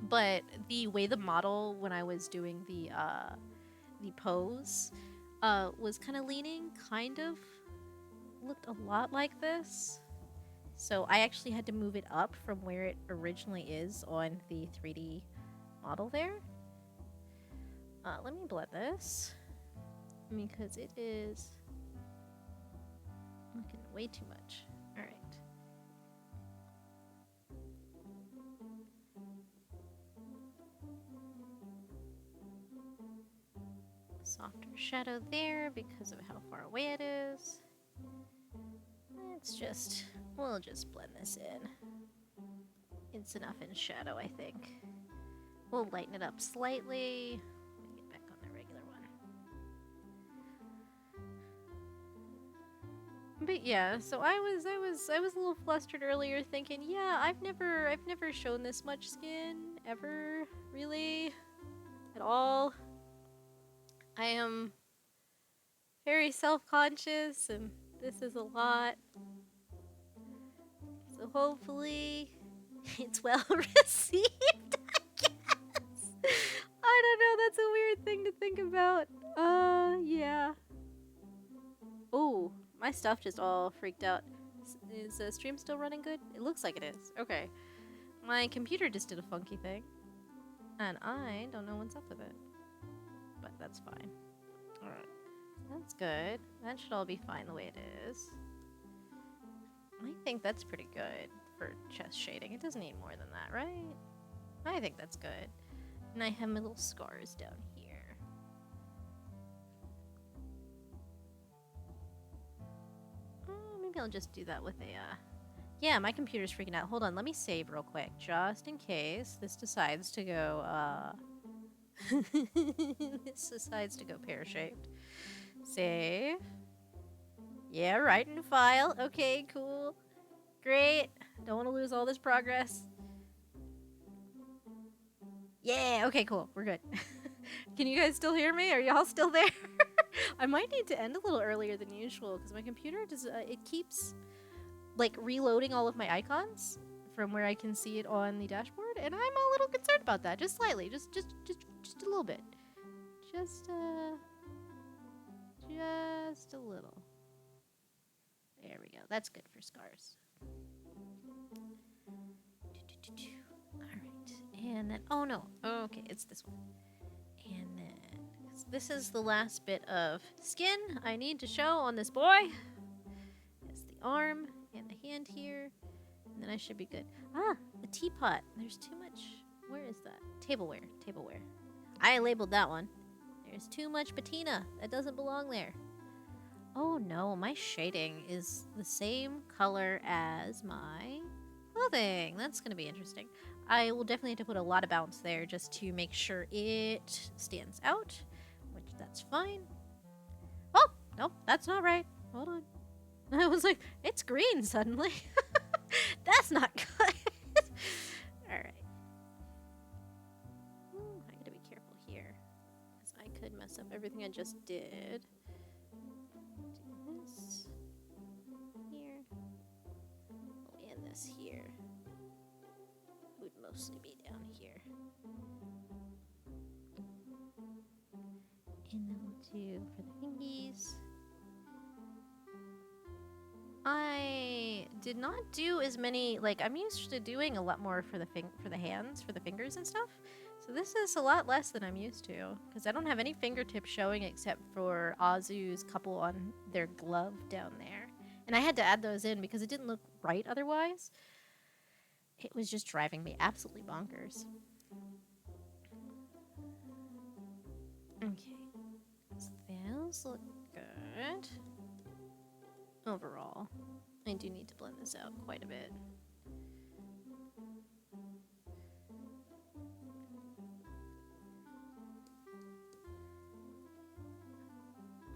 but the way the model, when I was doing the pose, was kind of leaning, looked a lot like this. So I actually had to move it up from where it originally is on the 3D model there. Let me blend this because it is looking way too much. All right. Softer shadow there because of how far away it is. We'll just blend this in. It's enough in shadow, I think. We'll lighten it up slightly. Let me get back on the regular one. But yeah, so I was a little flustered earlier, thinking, yeah, I've never shown this much skin ever, really, at all. I am very self-conscious, and this is a lot. So hopefully it's well received, I guess. I don't know, that's a weird thing to think about. Yeah. Oh, my stuff just all freaked out. Is the stream still running good? It looks like it is. Okay. My computer just did a funky thing. And I don't know what's up with it. But that's fine. Alright. That's good. That should all be fine the way it is. I think that's pretty good for chest shading. It doesn't need more than that, right? I think that's good. And I have my little scars down here. Maybe I'll just do that with a, yeah, my computer's freaking out. Hold on, let me save real quick, just in case this decides to go, this decides to go pear-shaped. Save. Yeah, right in the file. Okay, cool. Great. Don't want to lose all this progress. Yeah, okay, cool. We're good. Can you guys still hear me? Are y'all still there? I might need to end a little earlier than usual because my computer does, it keeps like reloading all of my icons from where I can see it on the dashboard, and I'm a little concerned about that, just slightly, just a little bit. Just a little. There we go. That's good for scars. Alright. And then, oh no. Okay, it's this one. And then, this is the last bit of skin I need to show on this boy. It's the arm and the hand here. And then I should be good. Ah, the teapot. There's too much. Where is that? Tableware. Tableware. I labeled that one. There's too much patina. That doesn't belong there. Oh no, my shading is the same color as my clothing. That's going to be interesting. I will definitely have to put a lot of bounce there just to make sure it stands out, which that's fine. Oh, nope, that's not right. Hold on. I was like, it's green suddenly. That's not good. Alright. I gotta be careful here, because I could mess up everything I just did. Do this here. Oh, and this here. Would mostly be down here. And then we'll do for the fingies. I did not do as many, like, I'm used to doing a lot more for the hands, for the fingers and stuff. So this is a lot less than I'm used to, because I don't have any fingertips showing except for Azu's couple on their glove down there. And I had to add those in because it didn't look right otherwise. It was just driving me absolutely bonkers. Okay. So those look good. Overall, I do need to blend this out quite a bit.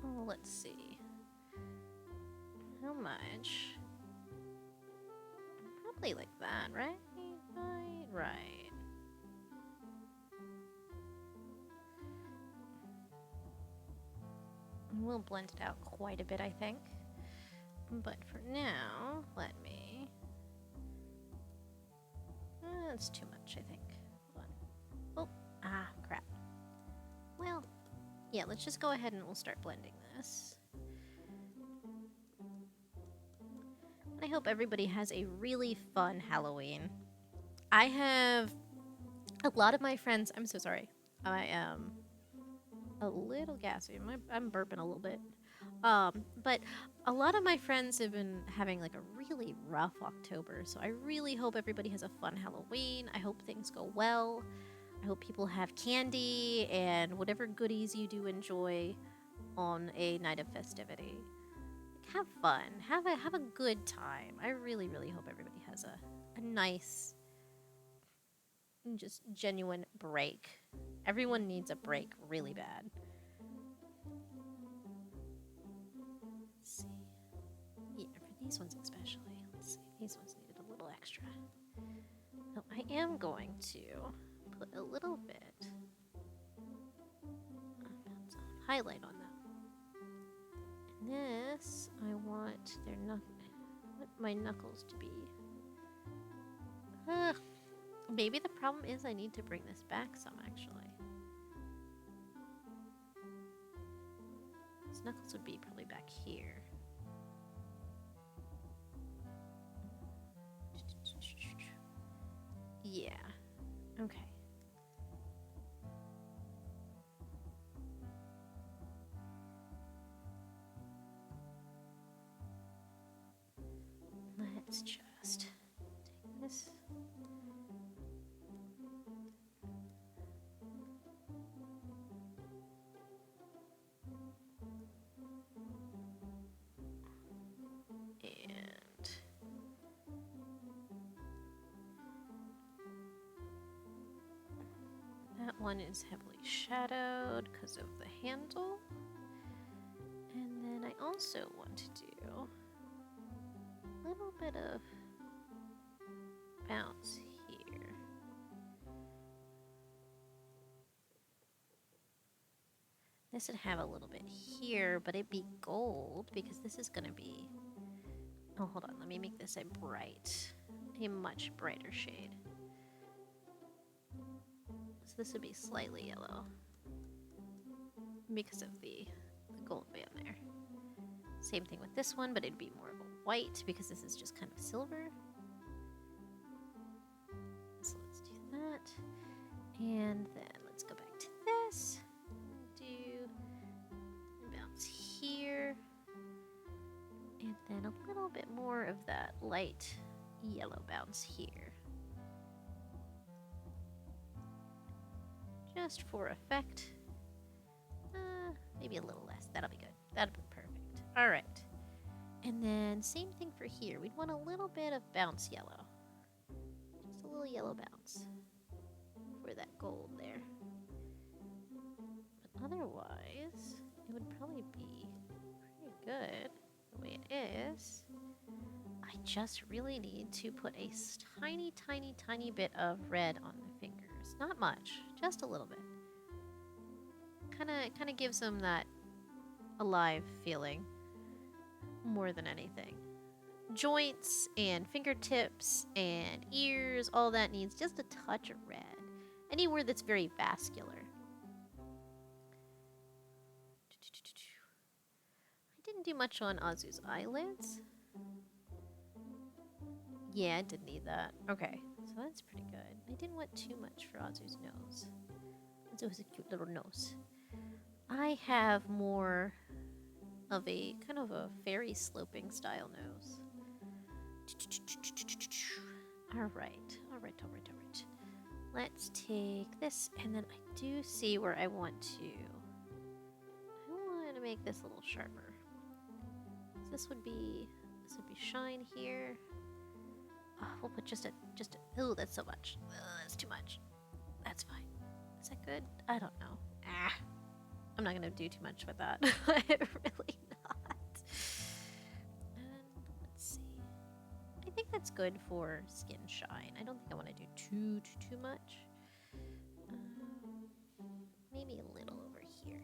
Oh, let's see. How much? Probably like that, right? Right. We'll blend it out quite a bit, I think. But for now, let me... that's too much, I think. Hold on. Oh, crap. Well, yeah, let's just go ahead and we'll start blending this. I hope everybody has a really fun Halloween. I have a lot of my friends. I'm so sorry. I am a little gassy. I'm burping a little bit. But a lot of my friends have been having like a really rough October, so I really hope everybody has a fun Halloween. I hope things go well. I hope people have candy and whatever goodies you do enjoy on a night of festivity. Like, have fun. Have a good time. I really, really hope everybody has a nice, just genuine break. Everyone needs a break really bad. Let's see. Yeah, for these ones especially. Let's see. These ones needed a little extra. So I am going to put a little bit of some highlight on them. And this, I want my knuckles to be. Maybe the problem is I need to bring this back some, actually. These knuckles would be probably back here. Yeah. Okay. Let's just take this. And that one is heavily shadowed because of the handle. And then I also want to do a little bit of bounce here. This would have a little bit here, but it'd be gold because this is going to be... Oh, hold on. Let me make this a much brighter shade. So this would be slightly yellow because of the gold band there. Same thing with this one, but it'd be more of a white because this is just kind of silver. So let's do that. And then let's go back to this. Do bounce here. And then a little bit more of that light yellow bounce here. Just for effect. Maybe a little less. That'll be good. That'll be perfect. All right. And then same thing for here. We'd want a little bit of bounce yellow. Just a little yellow bounce for that gold there. But otherwise, it would probably be pretty good the way it is. I just really need to put a tiny, tiny, tiny bit of red on the fingers. Not much, just a little bit. Kind of gives them that alive feeling more than anything. Joints and fingertips and ears, all that needs just a touch of red. Anywhere that's very vascular. I didn't do much on Azu's eyelids. Yeah, it did need that. Okay, so that's pretty good. I didn't want too much for Azu's nose. Azu has a cute little nose. I have more of a kind of a fairy sloping style nose. Alright. Let's take this, and then I do see where I want to make this a little sharper. So this would be shine here. Oh, we'll put just a oh, that's so much. That's too much. That's fine. Is that good? I don't know. I'm not gonna do too much with that. Really not. Let's see. I think that's good for skin shine. I don't think I want to do too much. Maybe a little over here.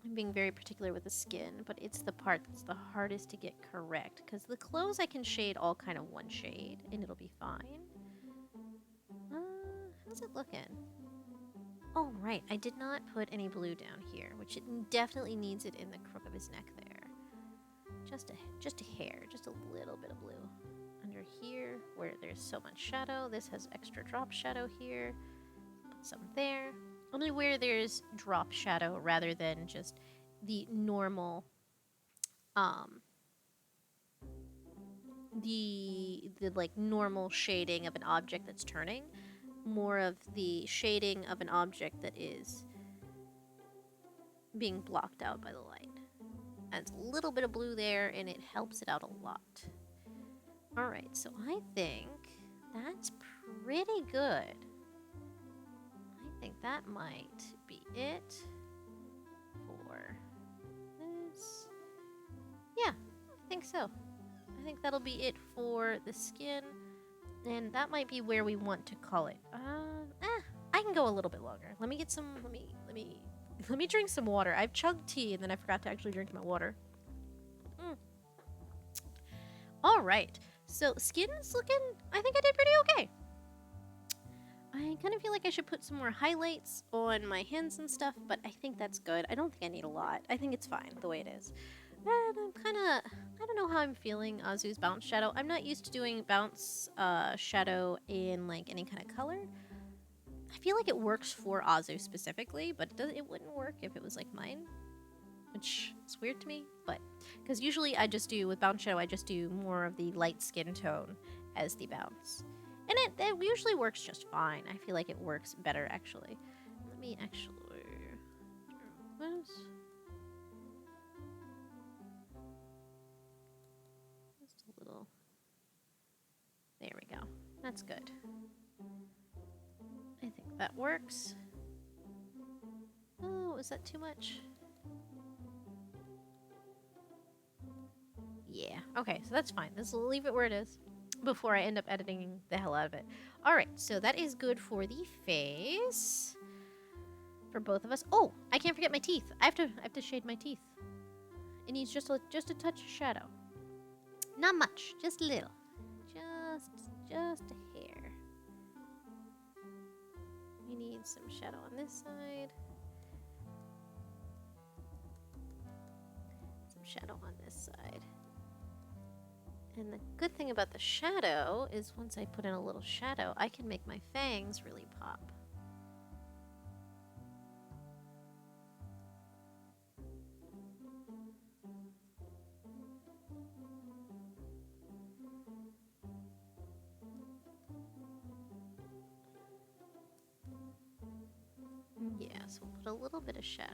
I'm being very particular with the skin, but it's the part that's the hardest to get correct. Because the clothes I can shade all kind of one shade, and it'll be fine. How's it looking? Oh, right. I did not put any blue down here, which it definitely needs it in the crook of his neck there. just a hair, just a little bit of blue. Under here, where there's so much shadow, this has extra drop shadow here. Put some there. Only where there's drop shadow rather than just the normal, the like normal shading of an object that's turning. More of the shading of an object that is being blocked out by the light. Adds a little bit of blue there, and it helps it out a lot. Alright, so I think that's pretty good. I think that might be it for this. Yeah, I think so. I think that'll be it for the skin. And that might be where we want to call it. I can go a little bit longer. Let me get some, let me drink some water. I've chugged tea and then I forgot to actually drink my water. All right. So skin's looking, I think I did pretty okay. I kind of feel like I should put some more highlights on my hands and stuff, but I think that's good. I don't think I need a lot. I think it's fine the way it is. And I'm kind of, I don't know how I'm feeling Azu's bounce shadow. I'm not used to doing bounce shadow in like any kind of color. I feel like it works for Azu specifically, but it wouldn't work if it was like mine, which is weird to me. But because usually I just do, with bounce shadow, I just do more of the light skin tone as the bounce. And it usually works just fine. I feel like it works better actually. Let me actually do this. Just a little. There we go. That's good. I think that works. Oh, is that too much? Yeah. Okay, so that's fine. Let's leave it where it is before I end up editing the hell out of it. Alright, so that is good for the face. For both of us. Oh, I can't forget my teeth. I have to shade my teeth. It needs just a touch of shadow. Not much, just a little. Just a hair. We need some shadow on this side. Some shadow on this side. And the good thing about the shadow is once I put in a little shadow, I can make my fangs really pop. Yeah, so we'll put a little bit of shadow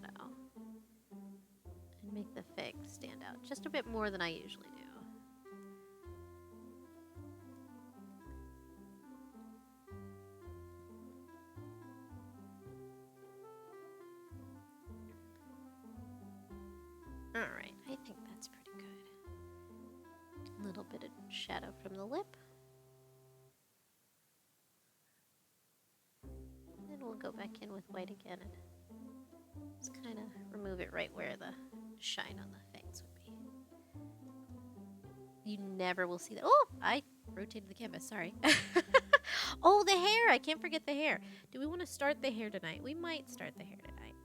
and make the fangs stand out just a bit more than I usually do. Alright, I think that's pretty good. A little bit of shadow from the lip. Then we'll go back in with white again and just kind of remove it right where the shine on the fangs would be. You never will see that. Oh, I rotated the canvas, sorry. Oh, the hair! I can't forget the hair. Do we want to start the hair tonight? We might start the hair tonight.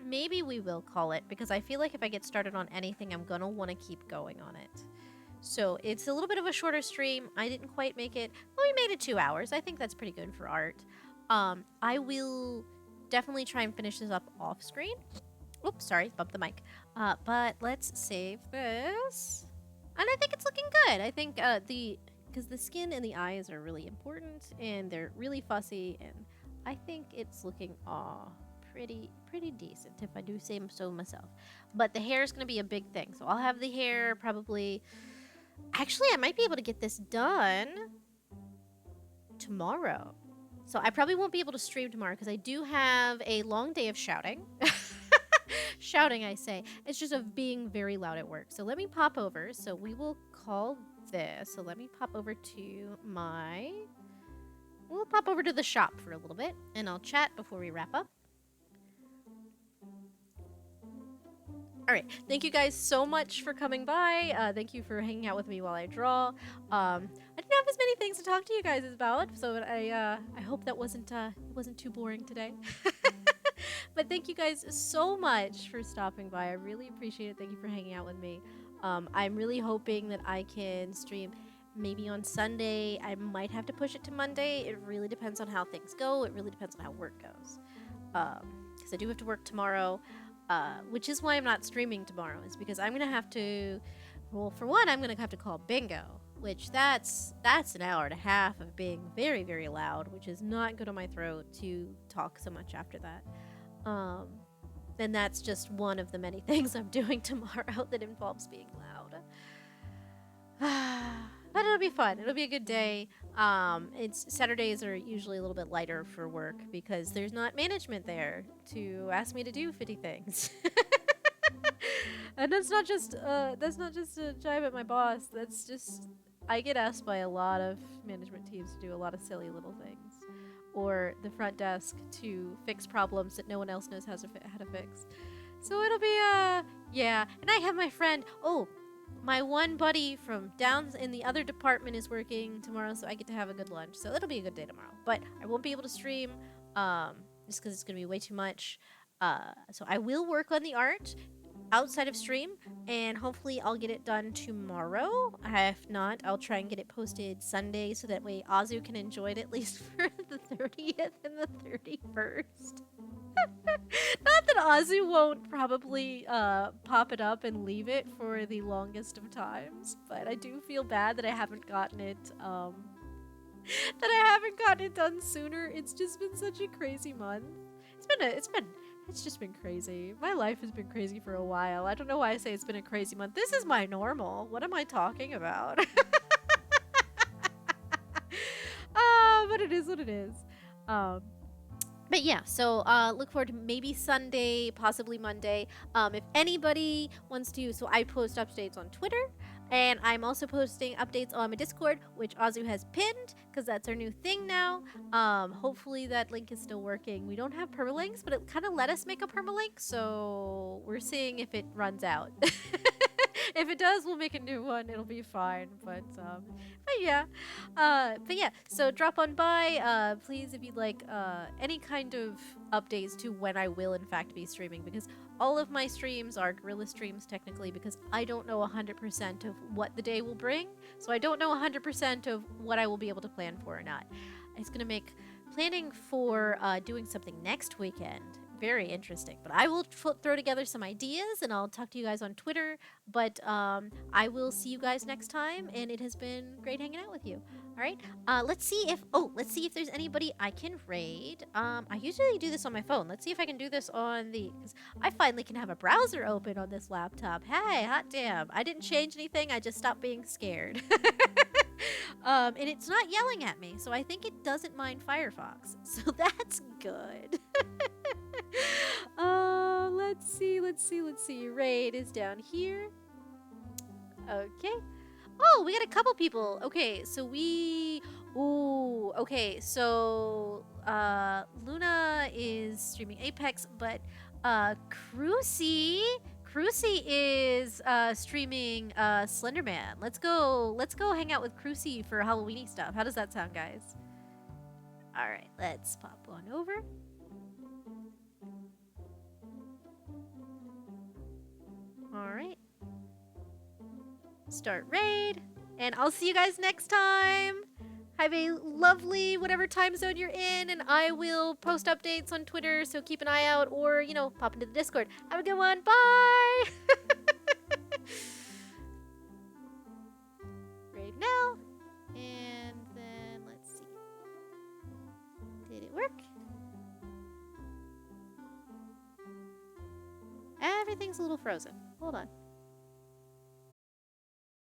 Maybe we will call it, because I feel like if I get started on anything, I'm gonna want to keep going on it. So it's a little bit of a shorter stream. I didn't quite make it. Well, we made it 2 hours. I think that's pretty good for art. I will definitely try and finish this up off screen. Oops, sorry, bumped the mic. But let's save this. And I think it's looking good. I think because the skin and the eyes are really important, and they're really fussy, and I think it's looking pretty decent, if I do say so myself. But the hair is going to be a big thing, so I'll have the hair probably. Actually, I might be able to get this done tomorrow. So I probably won't be able to stream tomorrow because I do have a long day of shouting. Shouting, I say. It's just of being very loud at work. So let me pop over. So we will call this. So let me pop over to we'll pop over to the shop for a little bit, and I'll chat before we wrap up. All right, thank you guys so much for coming by. Thank you for hanging out with me while I draw. I didn't have as many things to talk to you guys about, so I hope that wasn't too boring today. But thank you guys so much for stopping by. I really appreciate it. Thank you for hanging out with me. I'm really hoping that I can stream maybe on Sunday. I might have to push it to Monday. It really depends on how things go. It really depends on how work goes. Because I do have to work tomorrow, which is why I'm not streaming tomorrow. Is because I'm gonna have to. Well, for one, I'm gonna have to call bingo, which that's an hour and a half of being very, very loud, which is not good on my throat to talk so much after that. And that's just one of the many things I'm doing tomorrow that involves being loud. But it'll be fun. It'll be a good day. Saturdays are usually a little bit lighter for work because there's not management there to ask me to do 50 things. And that's not just a jibe at my boss. That's just I get asked by a lot of management teams to do a lot of silly little things, or the front desk to fix problems that no one else knows how to fix. So it'll be yeah. And I have my friend. Oh, my one buddy from down in the other department is working tomorrow, so I get to have a good lunch. So it'll be a good day tomorrow. But I won't be able to stream just because it's gonna be way too much. So I will work on the art outside of stream, and hopefully I'll get it done tomorrow. If not, I'll try and get it posted Sunday so that way Azu can enjoy it at least for the 30th and the 31st. Not that Azu won't probably pop it up and leave it for the longest of times, but I do feel bad that I haven't gotten it done sooner. It's just been such a crazy month. It's just been crazy. My life has been crazy for a while. I don't know why I say it's been a crazy month. This is my normal. What am I talking about? But it is what it is. But yeah, so look forward to maybe Sunday, possibly Monday. If anybody wants to, so I post updates on Twitter, and I'm also posting updates on my Discord, which Azu has pinned, because that's our new thing now. Hopefully that link is still working. We don't have permalinks, but it kind of let us make a permalink, so we're seeing if it runs out. If it does, we'll make a new one. It'll be fine. But yeah. So drop on by, please, if you'd like any kind of updates to when I will in fact be streaming, because all of my streams are guerrilla streams technically, because I don't know 100% of what the day will bring. So I don't know 100% of what I will be able to plan for or not. It's gonna make planning for doing something next weekend very interesting, but I will throw together some ideas and I'll talk to you guys on Twitter. But I will see you guys next time, and it has been great hanging out with you. All right, let's see if there's anybody I can raid. I usually do this on my phone. Let's see if I can do this on because I finally can have a browser open on this laptop. Hey, hot damn, I didn't change anything, I just stopped being scared. And it's not yelling at me, so I think it doesn't mind Firefox, so that's good. Let's see. Raid is down here. Okay. Oh, we got a couple people. Okay, so Luna is streaming Apex, but Crucy is streaming Slenderman. Let's go hang out with Crucy for Halloweeny stuff. How does that sound, guys? All right, let's pop on over. All right. Start raid, and I'll see you guys next time. Have a lovely whatever time zone you're in, and I will post updates on Twitter, so keep an eye out, or, you know, pop into the Discord. Have a good one. Bye! Raid now. And then, let's see. Did it work? Everything's a little frozen. Hold on.